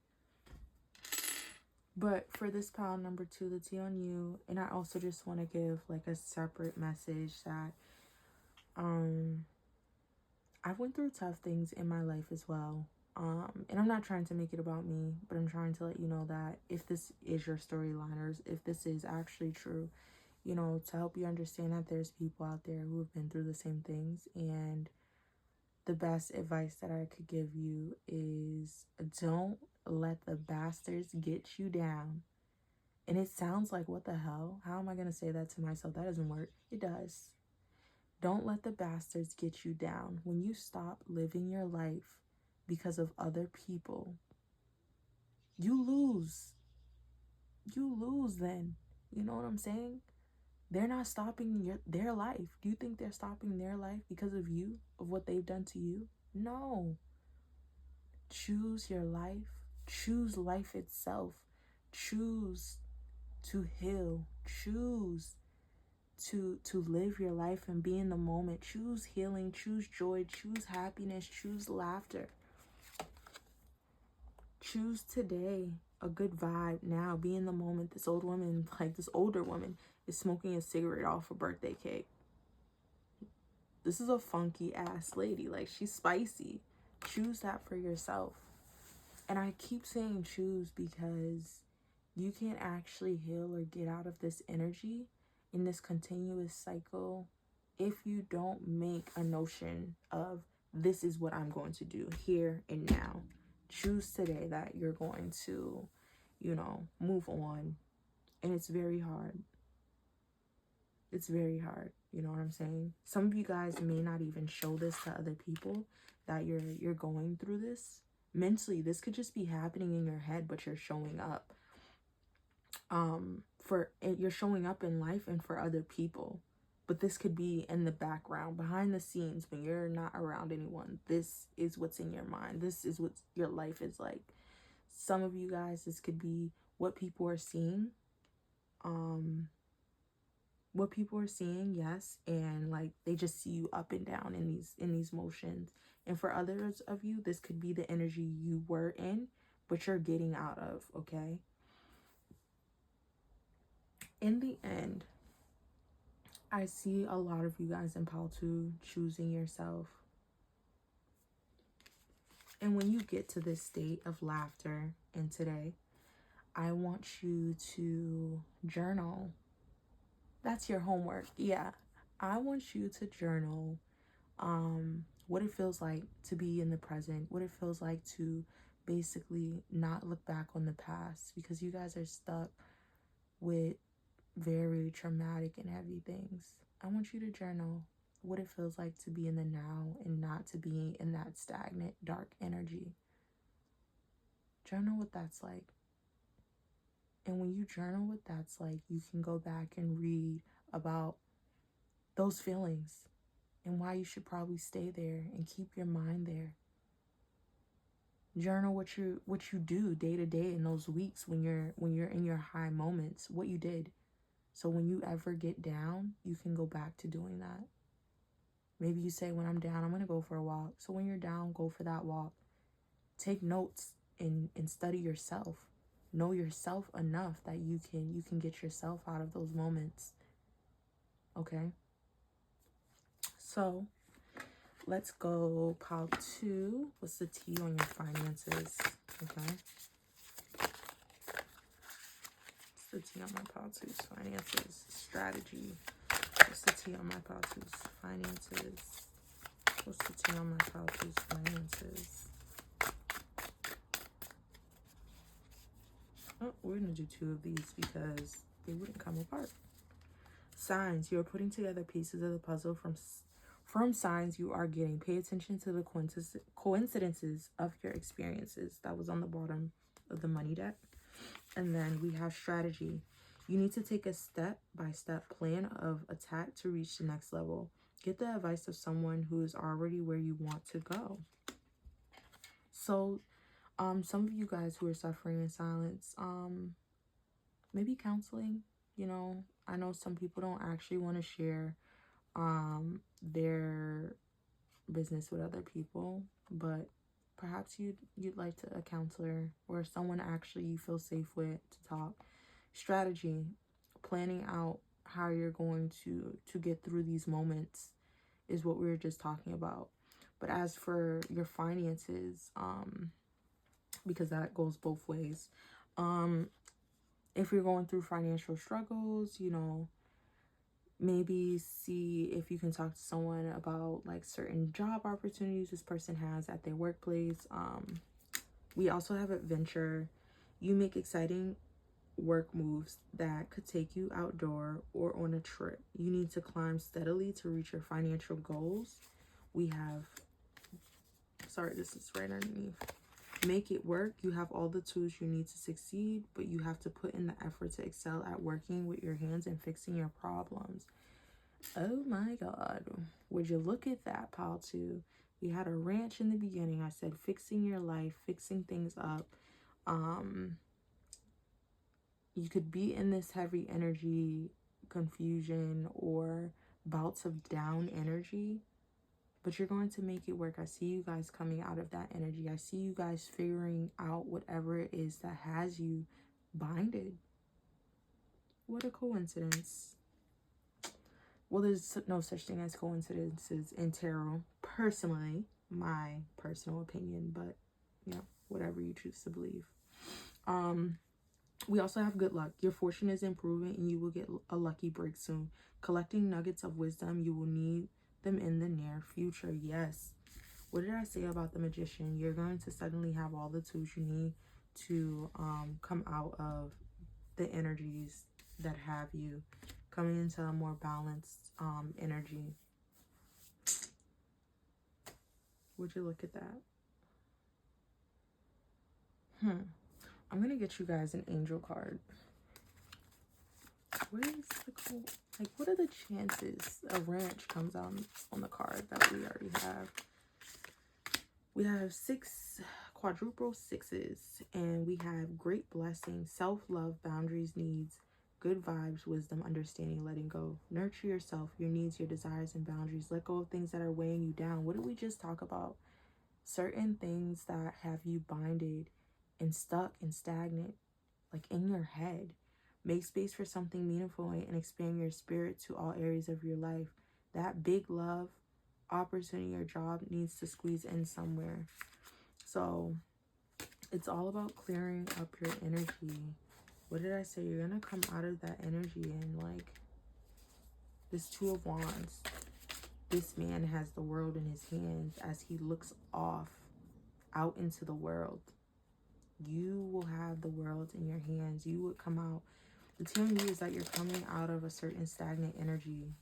But for this pile number 2, the tea on you, and I also just want to give like a separate message that I went through tough things in my life as well. And I'm not trying to make it about me, but I'm trying to let you know that if this is your storyline, or if this is actually true, you know, to help you understand that there's people out there who have been through the same things. And the best advice that I could give you is don't let the bastards get you down. And it sounds like, what the hell? How am I going to say that to myself? That doesn't work. It does. Don't let the bastards get you down. When you stop living your life because of other people, you lose. You lose then. You know what I'm saying? They're not stopping their life. Do you think they're stopping their life because of you, of what they've done to you? No. Choose your life. Choose life itself. Choose to heal. Choose to live your life and be in the moment. Choose healing. Choose joy. Choose happiness. Choose laughter. Choose today a good vibe now. Be in the moment. This older woman is smoking a cigarette off a birthday cake. This is a funky ass lady. Like, she's spicy. Choose that for yourself. And I keep saying choose because you can't actually heal or get out of this energy in this continuous cycle if you don't make a notion of, this is what I'm going to do here and now. Choose today that you're going to, you know, move on. And it's very hard. It's very hard. You know what I'm saying? Some of you guys may not even show this to other people, that you're going through this. Mentally, this could just be happening in your head, but you're showing up. You're showing up in life and for other people. But this could be in the background, behind the scenes, when you're not around anyone. This is what's in your mind. This is what your life is like. Some of you guys, this could be what people are seeing what people are seeing, yes, and like they just see you up and down in these motions. And for others of you, this could be the energy you were in, but you're getting out of, okay? In the end, I see a lot of you guys in pile 2 choosing yourself. And when you get to this state of laughter and today, I want you to journal. That's your homework. Yeah. I want you to journal what it feels like to be in the present, what it feels like to basically not look back on the past, because you guys are stuck with very traumatic and heavy things. I want you to journal what it feels like to be in the now and not to be in that stagnant, dark energy. Journal what that's like. And when you journal what that's like, you can go back and read about those feelings and why you should probably stay there and keep your mind there. Journal what you do day to day in those weeks when you're in your high moments, what you did. So when you ever get down, you can go back to doing that. Maybe you say, when I'm down, I'm going to go for a walk. So when you're down, go for that walk. Take notes and study yourself. Know yourself enough that you can get yourself out of those moments. Okay? So let's go pile 2. What's the T on your finances? Okay. What's the T on my pile 2's finances? Strategy. What's the T on my pile 2's finances? What's the T on my pile 2's finances? Oh, we're going to do 2 of these because they wouldn't come apart. Signs. You're putting together pieces of the puzzle from signs you are getting. Pay attention to the coincidences of your experiences. That was on the bottom of the money deck. And then we have strategy. You need to take a step-by-step plan of attack to reach the next level. Get the advice of someone who is already where you want to go. So, some of you guys who are suffering in silence, maybe counseling. You know, I know some people don't actually want to share their business with other people, but perhaps you'd like a counselor or someone actually you feel safe with to talk. Strategy, planning out how you're going to get through these moments is what we were just talking about. But as for your finances, because that goes both ways, if you're going through financial struggles, you know, maybe see if you can talk to someone about like certain job opportunities this person has at their workplace. We also have adventure. You make exciting work moves that could take you outdoor or on a trip. You need to climb steadily to reach your financial goals. We have, sorry, this is right underneath. Make it work. You have all the tools you need to succeed, but you have to put in the effort to excel at working with your hands and fixing your problems. Oh my God. Would you look at that, pile 2? We had a ranch in the beginning. I said fixing your life, fixing things up. You could be in this heavy energy, confusion, or bouts of down energy, but you're going to make it work. I see you guys coming out of that energy. I see you guys figuring out whatever it is that has you binded. What a coincidence. Well, there's no such thing as coincidences in tarot, personally, my personal opinion, but, you know, whatever you choose to believe. We also have good luck. Your fortune is improving and you will get a lucky break soon. Collecting nuggets of wisdom, you will need them in the near future. Yes. What did I say about the magician? You're going to suddenly have all the tools you need to come out of the energies that have you, coming into a more balanced energy. Would you look at that? I'm gonna get you guys an angel card. What is the cool, like, what are the chances a ranch comes out on the card that we already have? We have 6 quadruple 6s, and we have great blessings, self-love, boundaries, needs, Good vibes, wisdom, understanding, letting go. Nurture yourself, your needs, your desires, and boundaries. Let go of things that are weighing you down. What did we just talk about? Certain things that have you binded and stuck and stagnant, like in your head. Make space for something meaningful and expand your spirit to all areas of your life. That big love opportunity or job needs to squeeze in somewhere. So it's all about clearing up your energy. What did I say? You're gonna come out of that energy, and like this Two of Wands, this man has the world in his hands as he looks off out into the world. You will have the world in your hands. You would come out. The telling you is that you're coming out of a certain stagnant energy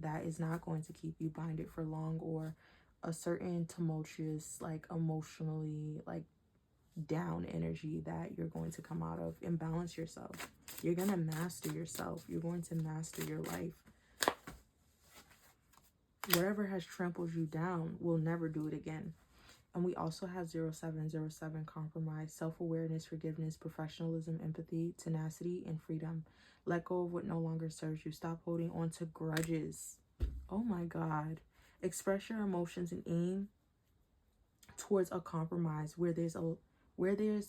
that is not going to keep you binded for long, or a certain tumultuous, like emotionally, like down energy that you're going to come out of, and balance yourself. You're going to master yourself. You're going to master your life. Whatever has trampled you down will never do it again. And we also have 0707 compromise, self-awareness, forgiveness, professionalism, empathy, tenacity, and freedom. Let go of what no longer serves you. Stop holding on to grudges. Oh my God. Express your emotions and aim towards a compromise. Where there's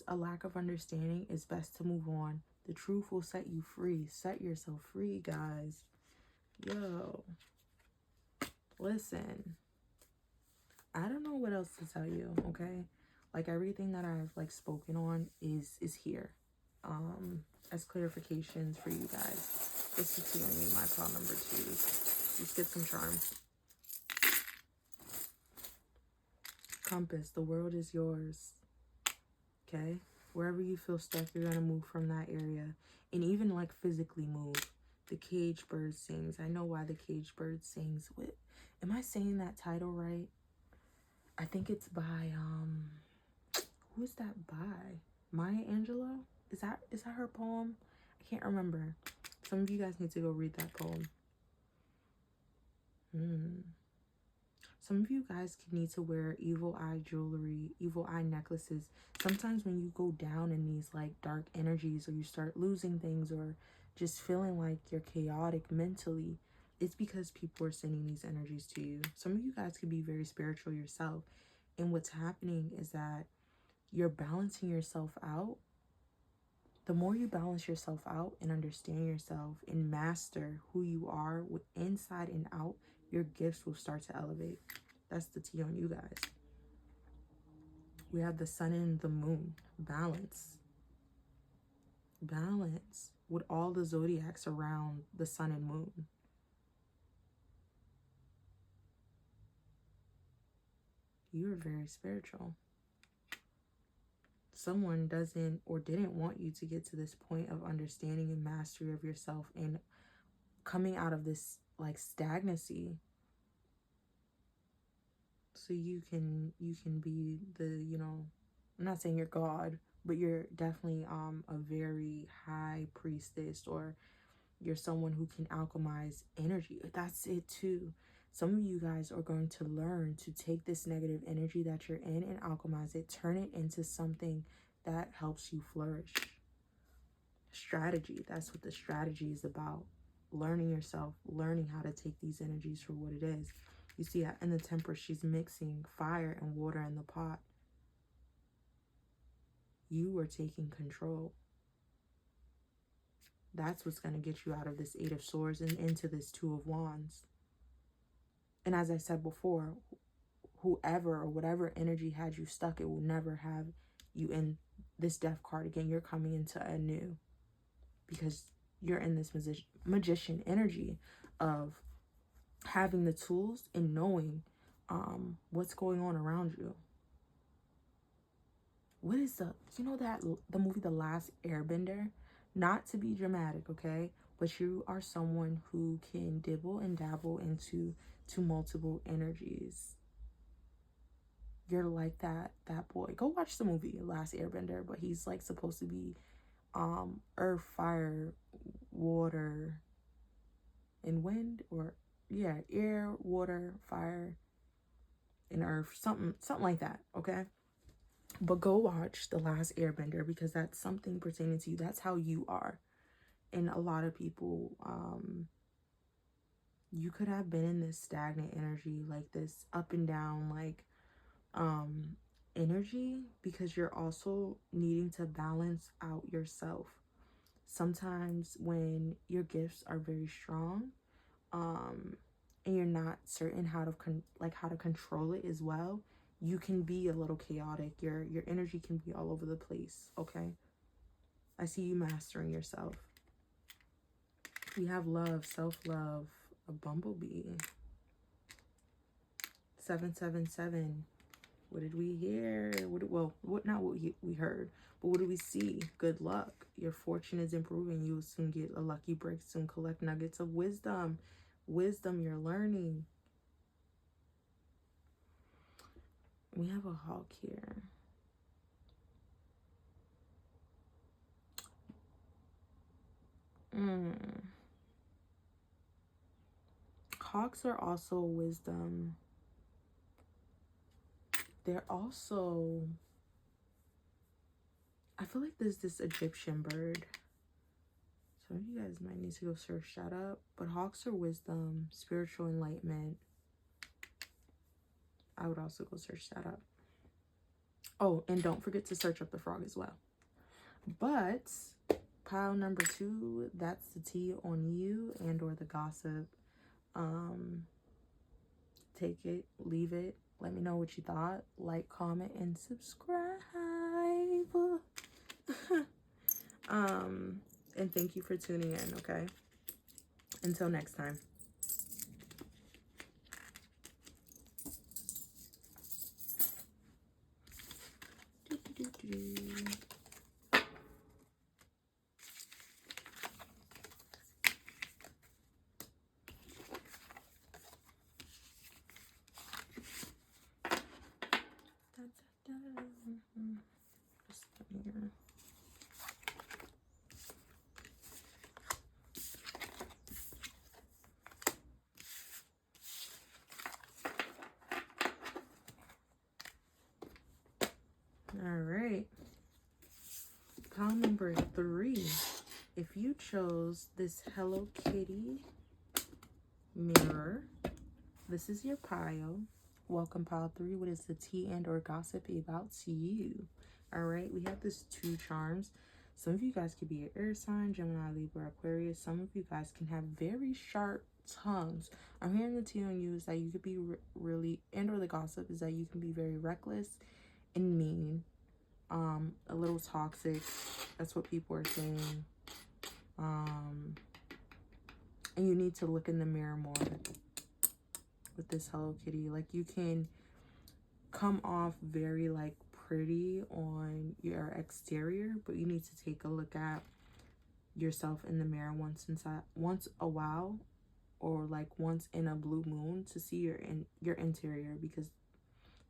a lack of understanding, it's best to move on. The truth will set you free. Set yourself free, guys. Yo. Listen. I don't know what else to tell you, okay? Like, everything that I've like spoken on is here. As clarifications for you guys. This is healing me, my pile number 2. Let's get some charms. Compass, the world is yours. Okay? Wherever you feel stuck, you're gonna move from that area. And even like physically move. The cage bird sings. I know why the cage bird sings. What, am I saying that title right? I think it's by who is that by? Maya Angelou? Is that her poem? I can't remember. Some of you guys need to go read that poem. Some of you guys could need to wear evil eye jewelry, evil eye necklaces. Sometimes when you go down in these like dark energies, or you start losing things, or just feeling like you're chaotic mentally, it's because people are sending these energies to you. Some of you guys could be very spiritual yourself. And what's happening is that you're balancing yourself out. The more you balance yourself out and understand yourself and master who you are with inside and out, your gifts will start to elevate. That's the tea on you guys. We have the sun and the moon. Balance. Balance with all the zodiacs around the sun and moon. You are very spiritual. Someone doesn't or didn't want you to get to this point of understanding and mastery of yourself and coming out of this like stagnancy, so you can be the, you know, I'm not saying you're God, but you're definitely a very high priestess, or you're someone who can alchemize energy. That's it too. Some of you guys are going to learn to take this negative energy that you're in and alchemize it, turn it into something that helps you flourish. Strategy, that's what the strategy is about. Learning yourself, learning how to take these energies for what it is. You see, in the Temperance, she's mixing fire and water in the pot. You are taking control. That's what's going to get you out of this 8 of Swords and into this 2 of Wands. And as I said before, whoever or whatever energy had you stuck, it will never have you in this Death card again. You're coming into a new, because you're in this magician energy of having the tools and knowing what's going on around you. What is you know that the movie The Last Airbender? Not to be dramatic, okay? But you are someone who can dibble and dabble into multiple energies. You're like that boy. Go watch the movie Last Airbender, but he's like supposed to be earth, fire, water, and wind, or yeah, air, water, fire, and earth, something like that, okay? But go watch The Last Airbender, because that's something pertaining to you. That's how you are. And a lot of people, you could have been in this stagnant energy, like this up and down, like, energy, because you're also needing to balance out yourself. Sometimes when your gifts are very strong, and you're not certain how to how to control it as well, you can be a little chaotic. Your energy can be all over the place. Okay, I see you mastering yourself. We have love, self-love, a bumblebee. 777. What did we hear? Not what we heard, but what do we see? Good luck. Your fortune is improving. You will soon get a lucky break, soon collect nuggets of wisdom. Wisdom you're learning. We have a hawk here. Hawks are also wisdom. They're also, I feel like there's this Egyptian bird. Some of you guys might need to go search that up. But hawks are wisdom, spiritual enlightenment. I would also go search that up. Oh, and don't forget to search up the frog as well. But pile number 2, that's the tea on you and or the gossip. Take it, leave it. Let me know what you thought. Like, comment, and subscribe. And thank you for tuning in, okay? Until next time. All right. Pile number 3. If you chose this Hello Kitty mirror, this is your pile. Welcome, pile 3. What is the tea and or gossip about you? All right. We have this 2 charms. Some of you guys could be an air sign, Gemini, Libra, Aquarius. Some of you guys can have very sharp tongues. I'm hearing the tea on you is that you could be really, and or the gossip is that you can be very reckless and mean, a little toxic. That's what people are saying. And you need to look in the mirror more with this Hello Kitty. Like, you can come off very like pretty on your exterior, but you need to take a look at yourself in the mirror once a while, or like once in a blue moon, to see your interior, because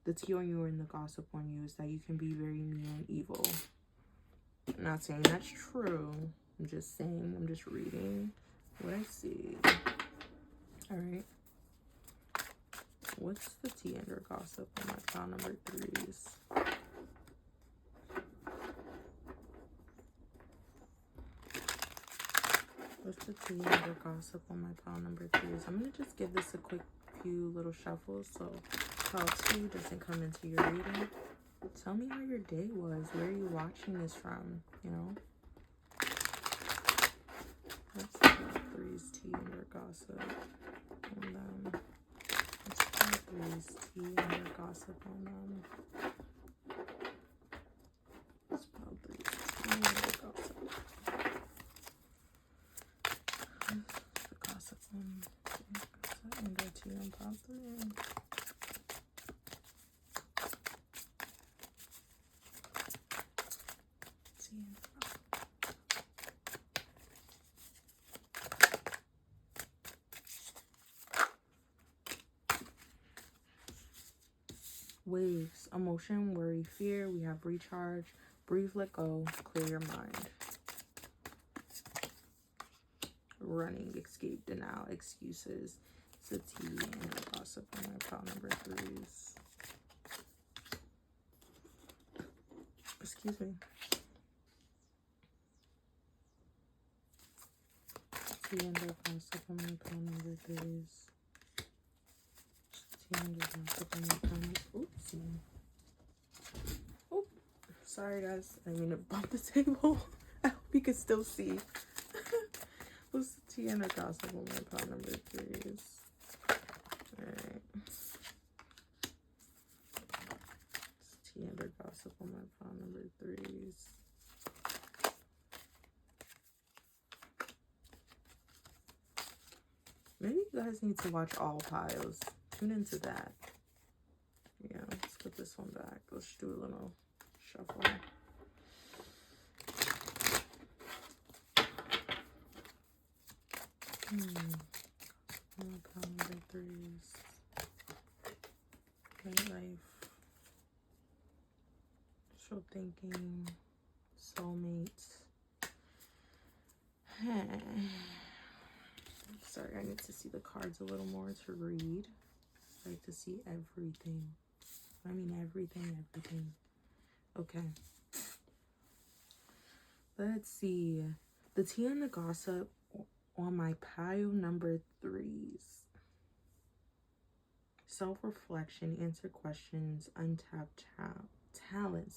the tea on you and the gossip on you is that you can be very mean and evil. I'm not saying that's true. I'm just saying, I'm just reading what I see. All right. What's the tea and or gossip on my pile number 3s? What's the tea and or gossip on my pile number 3s? I'm going to just give this a quick few little shuffles so pile 2 doesn't come into your reading. Tell me how your day was. Where are you watching this from? You know? What's pile 3's tea and or gossip on them? What's pile 3's tea and or gossip on them? What's pile 3's tea and or gossip? The gossip on and or tea on pile 3. Waves, emotion, worry, fear. We have recharge, breathe, let go, clear your mind. Running, escape, denial, excuses. It's a tea and a gossip on my pile number 3s. Excuse me. Tea and the gossip on my pile number 3s. Tea and the gossip on my pile number. Oopsie. Oop. Sorry guys, I didn't mean to bump the table. I hope you can still see. What's the tea and the gossip on my pile number 3s? Alright. Tea and the gossip on my pile number 3s. Maybe you guys need to watch all piles. Tune into that. Yeah, let's put this one back. Let's do a little shuffle. Calendar 3s. Great life. Show thinking. Soulmates. Sorry, I need to see the cards a little more to read. I like to see everything. I mean everything. Okay. Let's see. The tea and the gossip on my pile number 3s. Self-reflection, answer questions, untapped talent,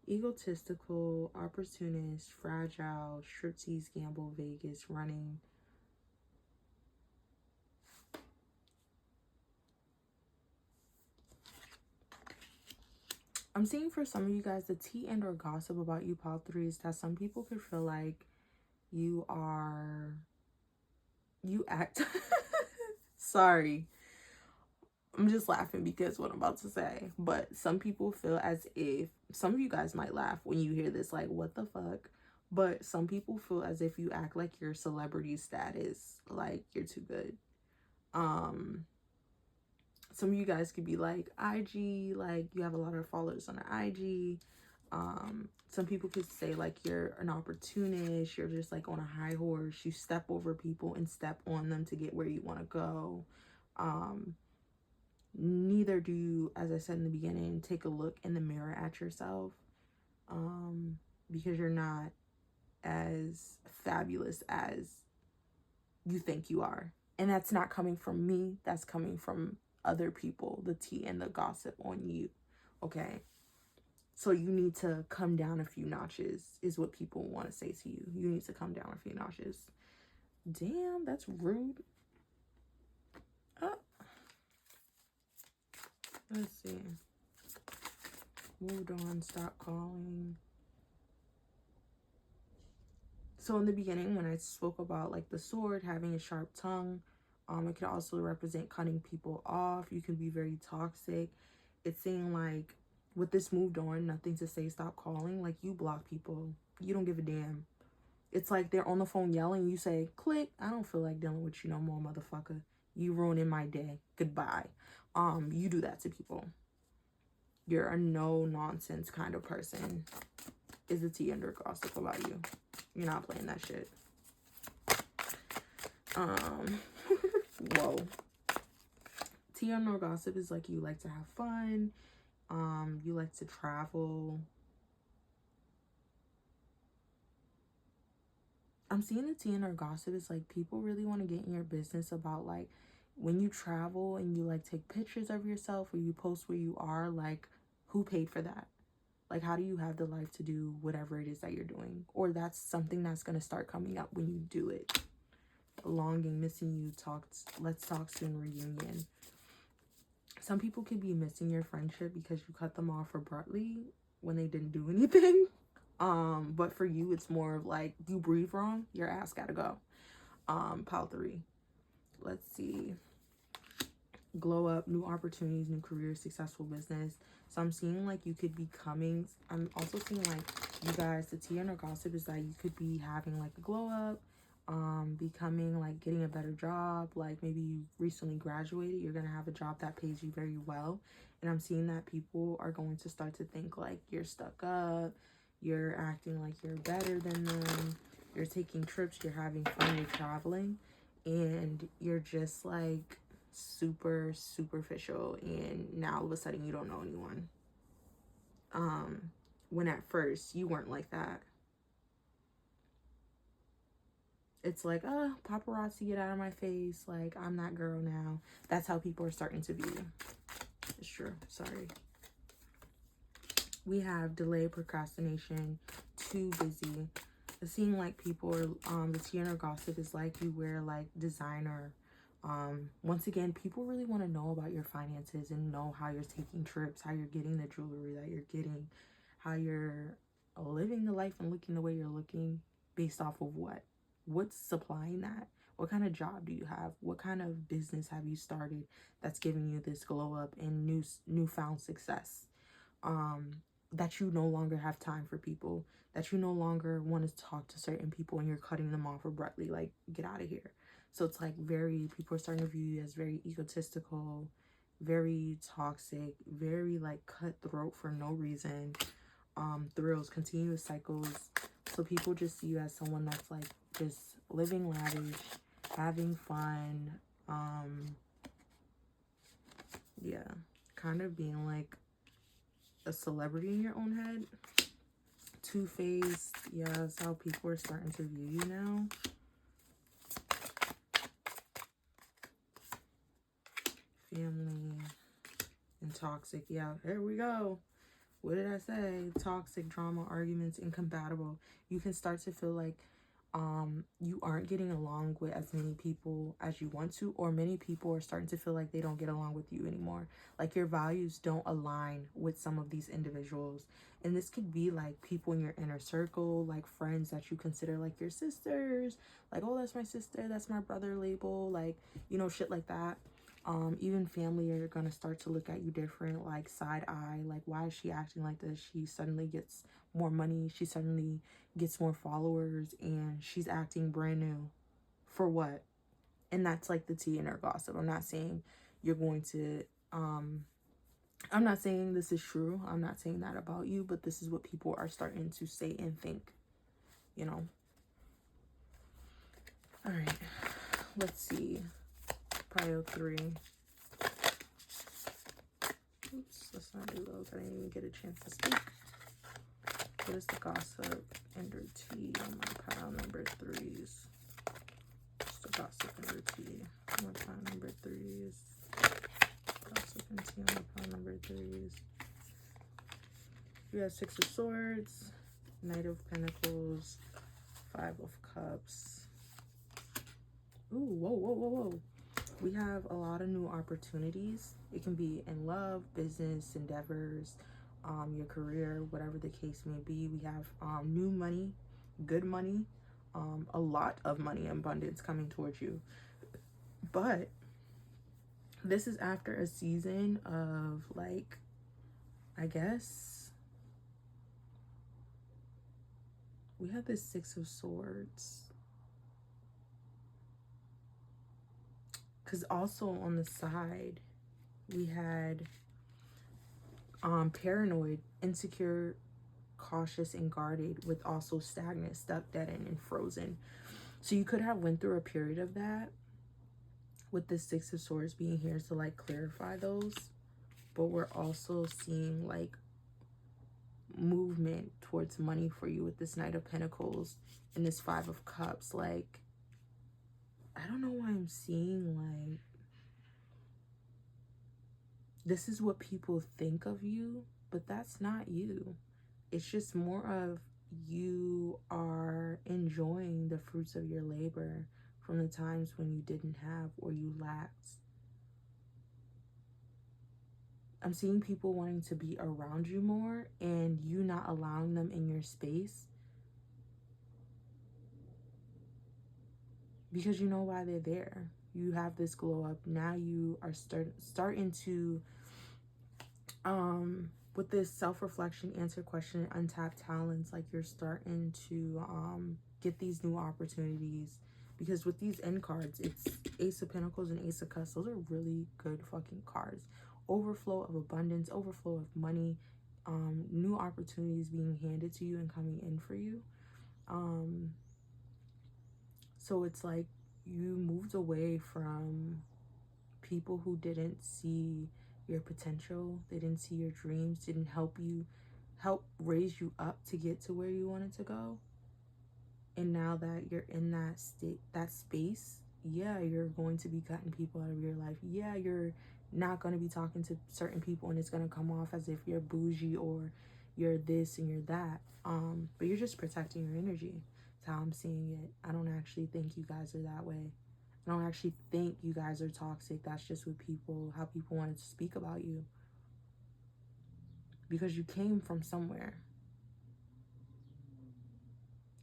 egotistical, opportunist, fragile, striptease, gamble, Vegas, running. I'm seeing for some of you guys, the tea and or gossip about you, pile 3s, that some people could feel like you act sorry, I'm just laughing because what I'm about to say, but some people feel as if, some of you guys might laugh when you hear this, like, what the fuck? But some people feel as if you act like you're celebrity status, like you're too good. Some of you guys could be like IG, like you have a lot of followers on the IG. Some people could say like you're an opportunist, you're just like on a high horse, you step over people and step on them to get where you want to go. Neither do you, as I said in the beginning, take a look in the mirror at yourself, because you're not as fabulous as you think you are. And that's not coming from me, that's coming from other people, the tea and the gossip on you. Okay, so you need to come down a few notches is what people want to say to you. You need to come down a few notches. Damn, that's rude. Let's see. Moved on, stop calling. So in the beginning, when I spoke about like the sword having a sharp tongue, it could also represent cutting people off. You can be very toxic. It's saying like with this moved on, nothing to say, stop calling. Like you block people. You don't give a damn. It's like they're on the phone yelling. You say, click. I don't feel like dealing with you no more, motherfucker. You ruining my day. Goodbye. You do that to people. You're a no nonsense kind of person. Is the tea under gossip about you? You're not playing that shit. Whoa. Tea under gossip is like you like to have fun. You like to travel. I'm seeing the tea under gossip is like people really want to get in your business about like when you travel and you like take pictures of yourself or you post where you are, like who paid for that? Like, how do you have the life to do whatever it is that you're doing? Or that's something that's going to start coming up when you do it. Longing, missing you, let's talk soon, reunion. Some people could be missing your friendship because you cut them off abruptly when they didn't do anything. But for you, it's more of like, you breathe wrong, your ass gotta go. Pile 3. Let's see. Glow up, new opportunities, new career, successful business. So I'm seeing like you could be coming. I'm also seeing like you guys, the tea and gossip is that you could be having like a glow up, becoming like getting a better job. Like maybe you recently graduated, you're gonna have a job that pays you very well. And I'm seeing that people are going to start to think like you're stuck up, you're acting like you're better than them, you're taking trips, you're having fun, you're traveling, and you're just like super superficial, and now all of a sudden you don't know anyone, when at first you weren't like that. It's like, paparazzi, get out of my face. Like, I'm that girl now. That's how people are starting to view you. It's true. Sorry. We have delay, procrastination, too busy. It seems like people are, the tea and gossip is like you wear like designer. Once again, people really want to know about your finances and know how you're taking trips, how you're getting the jewelry that you're getting, how you're living the life and looking the way you're looking based off of what? What's supplying that? What kind of job do you have? What kind of business have you started that's giving you this glow up and newfound success? That you no longer have time for people, that you no longer want to talk to certain people and you're cutting them off abruptly, like, get out of here. So it's like people are starting to view you as very egotistical, very toxic, very like cutthroat for no reason. Thrills, continuous cycles. So people just see you as someone that's like just living lavish, having fun, yeah, kind of being like a celebrity in your own head. Two-faced. Yeah, that's how people are starting to view you now. Family and toxic. Yeah, here we go. What did I say? Toxic, drama, arguments, incompatible. You can start to feel like you aren't getting along with as many people as you want to, or many people are starting to feel like they don't get along with you anymore. Like your values don't align with some of these individuals. And this could be like people in your inner circle, like friends that you consider like your sisters, like, oh, that's my sister, that's my brother label, like, you know, shit like that. Even family are gonna start to look at you different, like side eye, like, why is she acting like this? She suddenly gets more money, she suddenly gets more followers, and she's acting brand new. For what? And that's like the tea in her gossip. I'm not saying you're going to I'm not saying this is true. I'm not saying that about you, but this is what people are starting to say and think, you know. All right, let's see. Pile 3. Oops, let's not do those. I didn't even get a chance to speak. What is the gossip and her tea on my pile number 3s? What's the gossip and her tea on my pile number 3s? Gossip and tea on my pile number 3s. We have 6 of Swords, Knight of Pentacles, 5 of Cups. Ooh, whoa, whoa, whoa, whoa. We have a lot of new opportunities. It can be in love, business, endeavors, your career, whatever the case may be. We have new money, good money, a lot of money, abundance coming towards you. But this is after a season of, like, I guess, we have this 6 of Swords. Because also on the side, we had paranoid, insecure, cautious, and guarded, with also stagnant, stuck, deadened, and frozen. So you could have went through a period of that, with the 6 of Swords being here to like clarify those. But we're also seeing like movement towards money for you with this Knight of Pentacles and this 5 of Cups. Like, I don't know why I'm seeing like this is what people think of you, but that's not you. It's just more of you are enjoying the fruits of your labor from the times when you didn't have or you lacked. I'm seeing people wanting to be around you more and you not allowing them in your space because you know why they're there. You have this glow up. Now you are starting to with this self-reflection, answer question, untapped talents, like you're starting to get these new opportunities. Because with these end cards, it's Ace of Pentacles and Ace of Cups. Those are really good fucking cards. Overflow of abundance, overflow of money, new opportunities being handed to you and coming in for you. So it's like you moved away from people who didn't see your potential, they didn't see your dreams, didn't help raise you up to get to where you wanted to go. And now that you're in that space, yeah, you're going to be cutting people out of your life. Yeah, you're not going to be talking to certain people and it's going to come off as if you're bougie or you're this and you're that. But you're just protecting your energy. That's how I'm seeing it. I don't actually think you guys are that way. I don't actually think you guys are toxic. That's just what how people wanted to speak about you. Because you came from somewhere.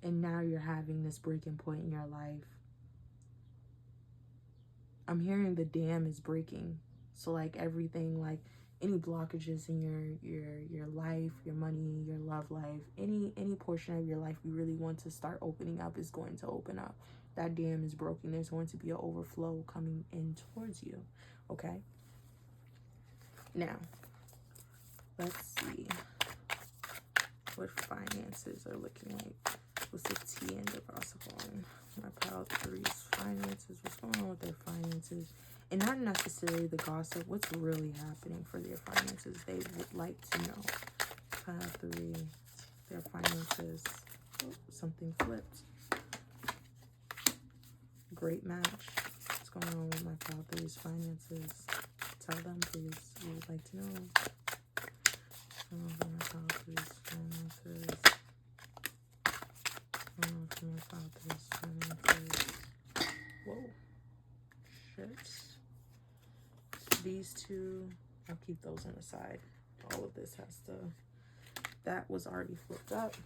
And now you're having this breaking point in your life. I'm hearing the dam is breaking. So like everything, like any blockages in your life, your money, your love life, any portion of your life you really want to start opening up is going to open up. That dam is broken. There's going to be an overflow coming in towards you. Okay? Now, let's see what finances are looking like. What's the T and the Gospel? My pile three's finances. What's going on with their finances? And not necessarily the gossip. What's really happening for their finances? They would like to know. Pile three, their finances. Oh, something flipped. Great match. What's going on with my pile three's finances? Tell them, please. We would like to know. What's going on with my pile three's finances? Whoa. Shit. These two, I'll keep those on the side. All of this has to, that was already flipped up.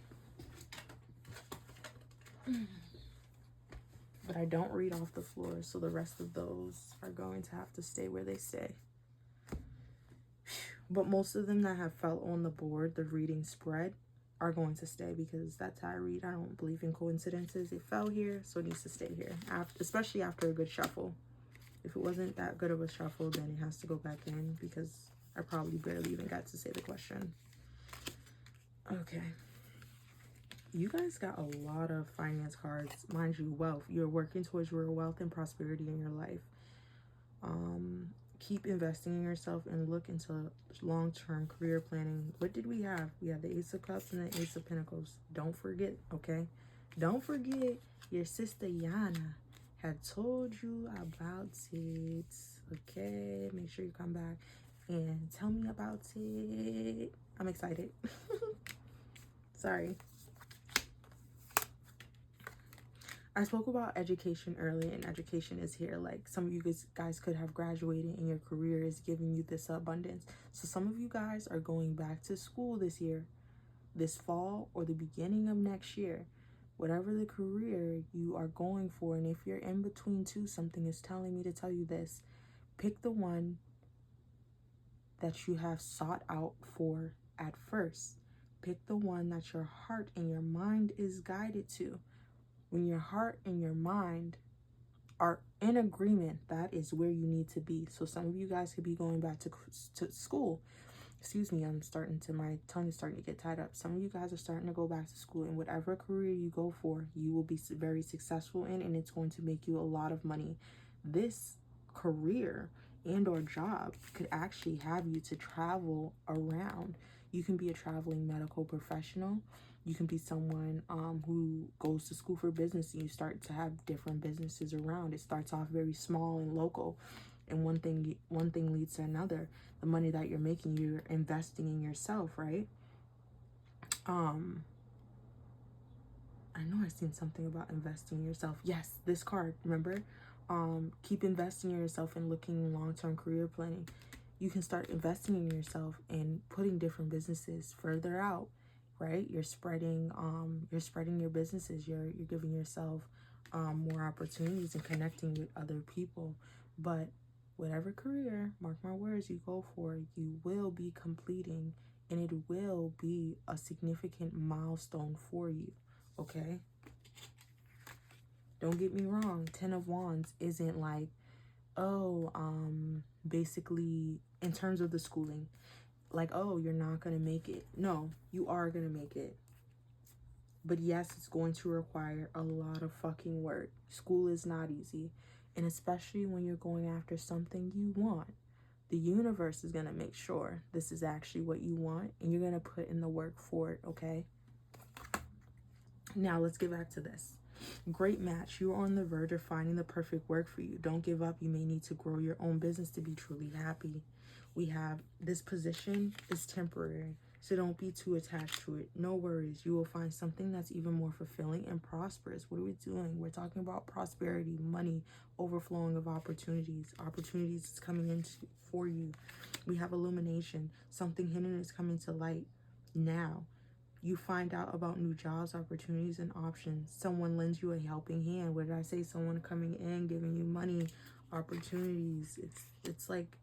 But I don't read off the floor, so the rest of those are going to have to stay where they stay. But most of them that have fell on the board, the reading spread, are going to stay because that's how I read. I don't believe in coincidences. It fell here, so it needs to stay here, especially after a good shuffle. If it wasn't that good of a shuffle, then it has to go back in because I probably barely even got to say the question. Okay. You guys got a lot of finance cards. Mind you, wealth. You're working towards real wealth and prosperity in your life. Keep investing in yourself and look into long-term career planning. What did we have? We had the Ace of Cups and the Ace of Pentacles. Don't forget, okay? Don't forget your sister Yana had told you about it, okay? Make sure you come back and tell me about it. I'm excited. Sorry. I spoke about education earlier, and education is here. Like, some of you guys could have graduated and your career is giving you this abundance. So some of you guys are going back to school this year, this fall, or the beginning of next year. Whatever the career you are going for, and if you're in between two, something is telling me to tell you this. Pick the one that you have sought out for at first. Pick the one that your heart and your mind is guided to. When your heart and your mind are in agreement, that is where you need to be. So some of you guys could be going back to school. Excuse me, my tongue is starting to get tied up. Some of you guys are starting to go back to school, and whatever career you go for, you will be very successful in, and it's going to make you a lot of money. This career and or job could actually have you to travel around. You can be a traveling medical professional. You can be someone who goes to school for business, and you start to have different businesses around. It starts off very small and local, and one thing leads to another. The money that you're making, you're investing in yourself, right? I know I've seen something about investing in yourself. Yes, this card, remember? Keep investing in yourself and looking long-term career planning. You can start investing in yourself and putting different businesses further out, right? You're spreading your businesses. You're giving yourself more opportunities and connecting with other people. But whatever career, mark my words, you go for, you will be completing, and it will be a significant milestone for you, okay? Don't get me wrong. 10 of Wands isn't like, oh, basically in terms of the schooling, like, oh, you're not going to make it. No, you are going to make it. But yes, it's going to require a lot of fucking work. School is not easy. And especially when you're going after something you want. The universe is going to make sure this is actually what you want, and you're going to put in the work for it, okay? Now, let's get back to this. Great match. You are on the verge of finding the perfect work for you. Don't give up. You may need to grow your own business to be truly happy. We have this position is temporary, so don't be too attached to it. No worries. You will find something that's even more fulfilling and prosperous. What are we doing? We're talking about prosperity, money, overflowing of opportunities. Opportunities is coming in for you. We have illumination. Something hidden is coming to light now. You find out about new jobs, opportunities, and options. Someone lends you a helping hand. What did I say? Someone coming in, giving you money, opportunities. It's like,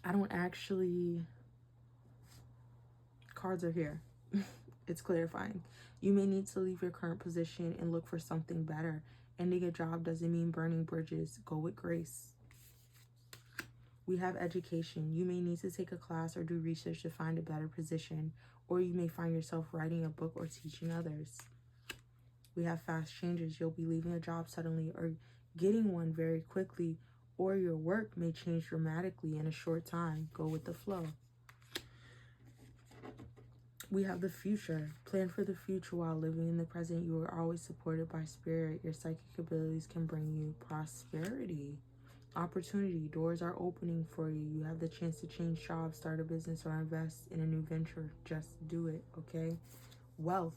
I don't actually, cards are here. It's clarifying. You may need to leave your current position and look for something better. Ending a job doesn't mean burning bridges. Go with grace. We have education. You may need to take a class or do research to find a better position, or you may find yourself writing a book or teaching others. We have fast changes. You'll be leaving a job suddenly or getting one very quickly, or your work may change dramatically in a short time. Go with the flow. We have the future. Plan for the future while living in the present. You are always supported by spirit. Your psychic abilities can bring you prosperity. Opportunity. Doors are opening for you. You have the chance to change jobs, start a business, or invest in a new venture. Just do it, okay? Wealth.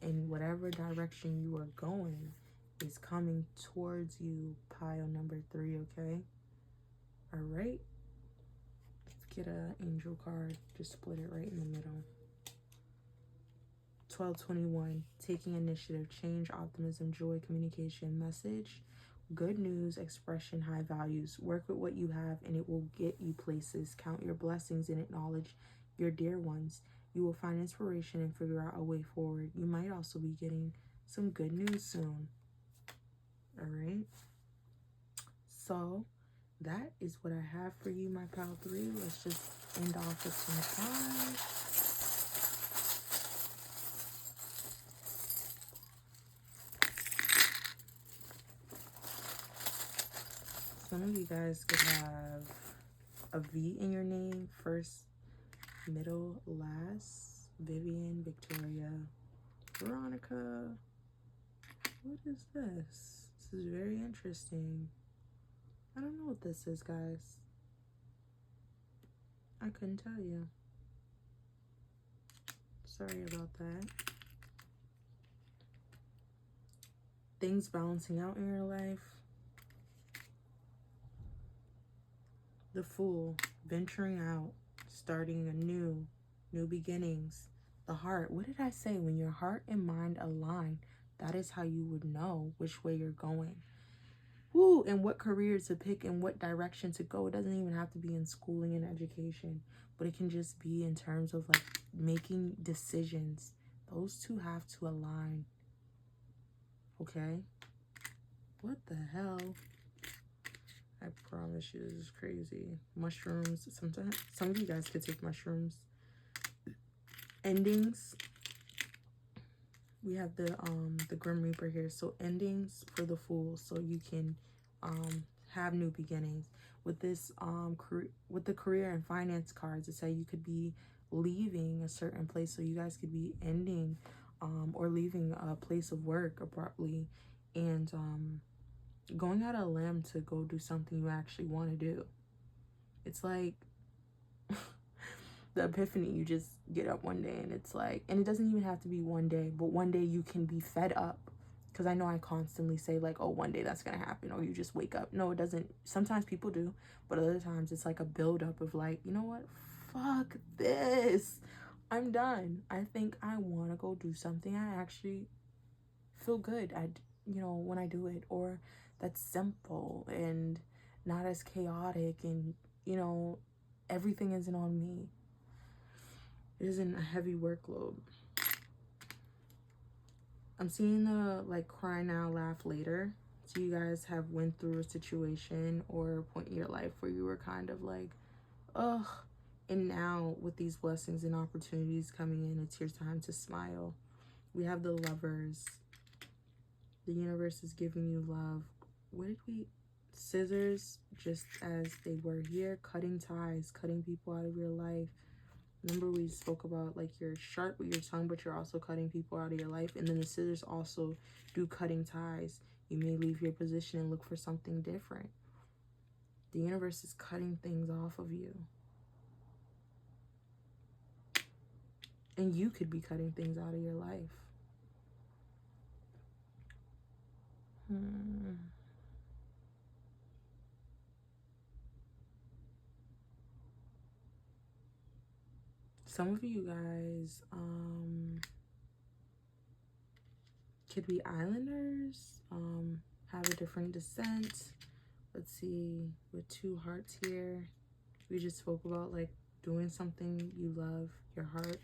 In whatever direction you are going is coming towards you. Pile number 3, okay? All right. Let's get an angel card. Just split it right in the middle. 1221. Taking initiative. Change, optimism, joy, communication, message. Good news, expression, high values. Work with what you have and it will get you places. Count your blessings and acknowledge your dear ones. You will find inspiration and figure out a way forward. You might also be getting some good news soon. All right. So that is what I have for you, my pal 3. Let's just end off with some cards. Some of you guys could have a V in your name. First, middle, last. Vivian, Victoria, Veronica. What is this? This is very interesting. I don't know what this is, guys. I couldn't tell you. Sorry about that. Things balancing out in your life. The Fool, venturing out, starting anew, new beginnings. The Heart, what did I say? When your heart and mind align, that is how you would know which way you're going. Woo, and what career to pick and what direction to go. It doesn't even have to be in schooling and education, but it can just be in terms of like making decisions. Those two have to align. Okay? What the hell? I promise you, this is crazy. Mushrooms. Sometimes some of you guys could take mushrooms. Endings. We have the Grim Reaper here. So endings for the Fool, so you can have new beginnings. With this with the career and finance cards, it's how you could be leaving a certain place. So you guys could be ending or leaving a place of work abruptly and going out on a limb to go do something you actually want to do. It's like the epiphany. You just get up one day and it's like, and it doesn't even have to be one day, but one day you can be fed up. Because I know I constantly say like, oh, one day that's gonna happen, or you just wake up. No, it doesn't. Sometimes people do, but other times it's like a buildup of like, you know what, fuck this, I'm done. I think I want to go do something I actually feel good at, you know, when I do it, or that's simple and not as chaotic, and you know, everything isn't on me. It isn't a heavy workload. I'm seeing the like cry now, laugh later. So you guys have went through a situation or a point in your life where you were kind of like, ugh. And now with these blessings and opportunities coming in, it's your time to smile. We have the Lovers. The universe is giving you love. What did we? Scissors, just as they were here. Cutting ties, cutting people out of your life. Remember we spoke about like you're sharp with your tongue, but you're also cutting people out of your life. And then the scissors also do cutting ties. You may leave your position and look for something different. The universe is cutting things off of you. And you could be cutting things out of your life. Some of you guys could be islanders, have a different descent. Let's see, with 2 hearts here. We just spoke about like doing something you love. Your heart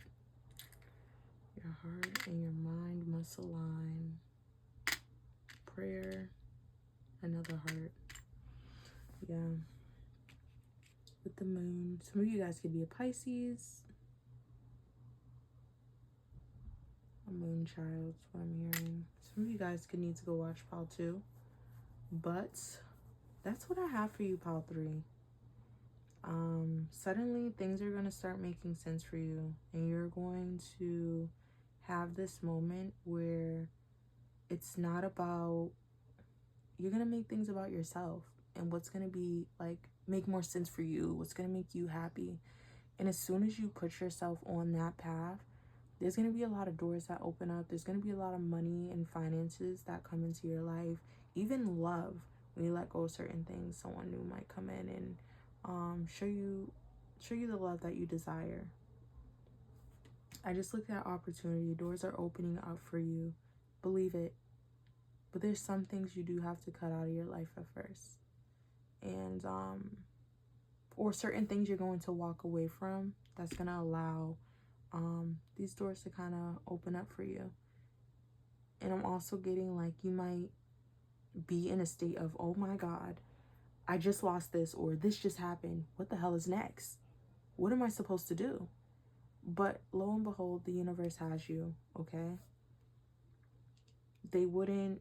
and your mind must align. Prayer, another heart. Yeah. With the moon. Some of you guys could be a Pisces. A moon child, what I'm hearing. Some of you guys could need to go watch Pile 2. But that's what I have for you, Pile 3. Suddenly things are going to start making sense for you, and you're going to have this moment where it's not about, you're going to make things about yourself and what's going to be like make more sense for you, what's going to make you happy. And as soon as you put yourself on that path, there's going to be a lot of doors that open up. There's going to be a lot of money and finances that come into your life. Even love, when you let go of certain things, someone new might come in and show you the love that you desire. I just looked at opportunity. Doors are opening up for you. Believe it. But there's some things you do have to cut out of your life at first. And or certain things you're going to walk away from that's going to allow these doors to kind of open up for you. And I'm also getting like you might be in a state of, oh my God, I just lost this, or this just happened. What the hell is next? What am I supposed to do? But lo and behold, the universe has you, okay? They wouldn't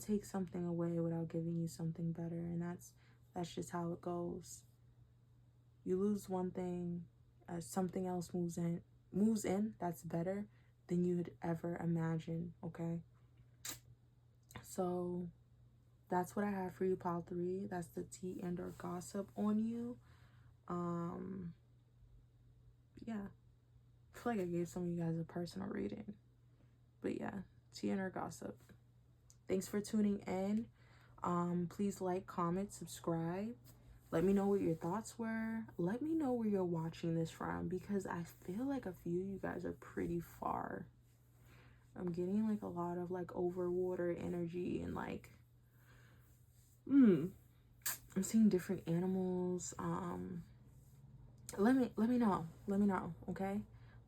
take something away without giving you something better, and that's just how it goes. You lose one thing, something else moves in that's better than you would ever imagine, okay? So that's what I have for you, Pile 3. That's the tea and or gossip on you. Yeah. I feel like I gave some of you guys a personal reading. But yeah, tea and or gossip. Thanks for tuning in. Please like, comment, subscribe. Let me know what your thoughts were. Let me know where you're watching this from, because I feel like a few of you guys are pretty far. I'm getting like a lot of like over water energy and like I'm seeing different animals. Let me know, okay?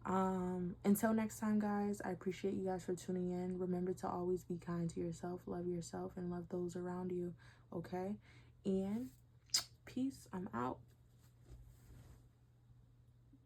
Until next time, guys, I appreciate you guys for tuning in. Remember to always be kind to yourself, love yourself, and love those around you, okay? And peace. I'm out.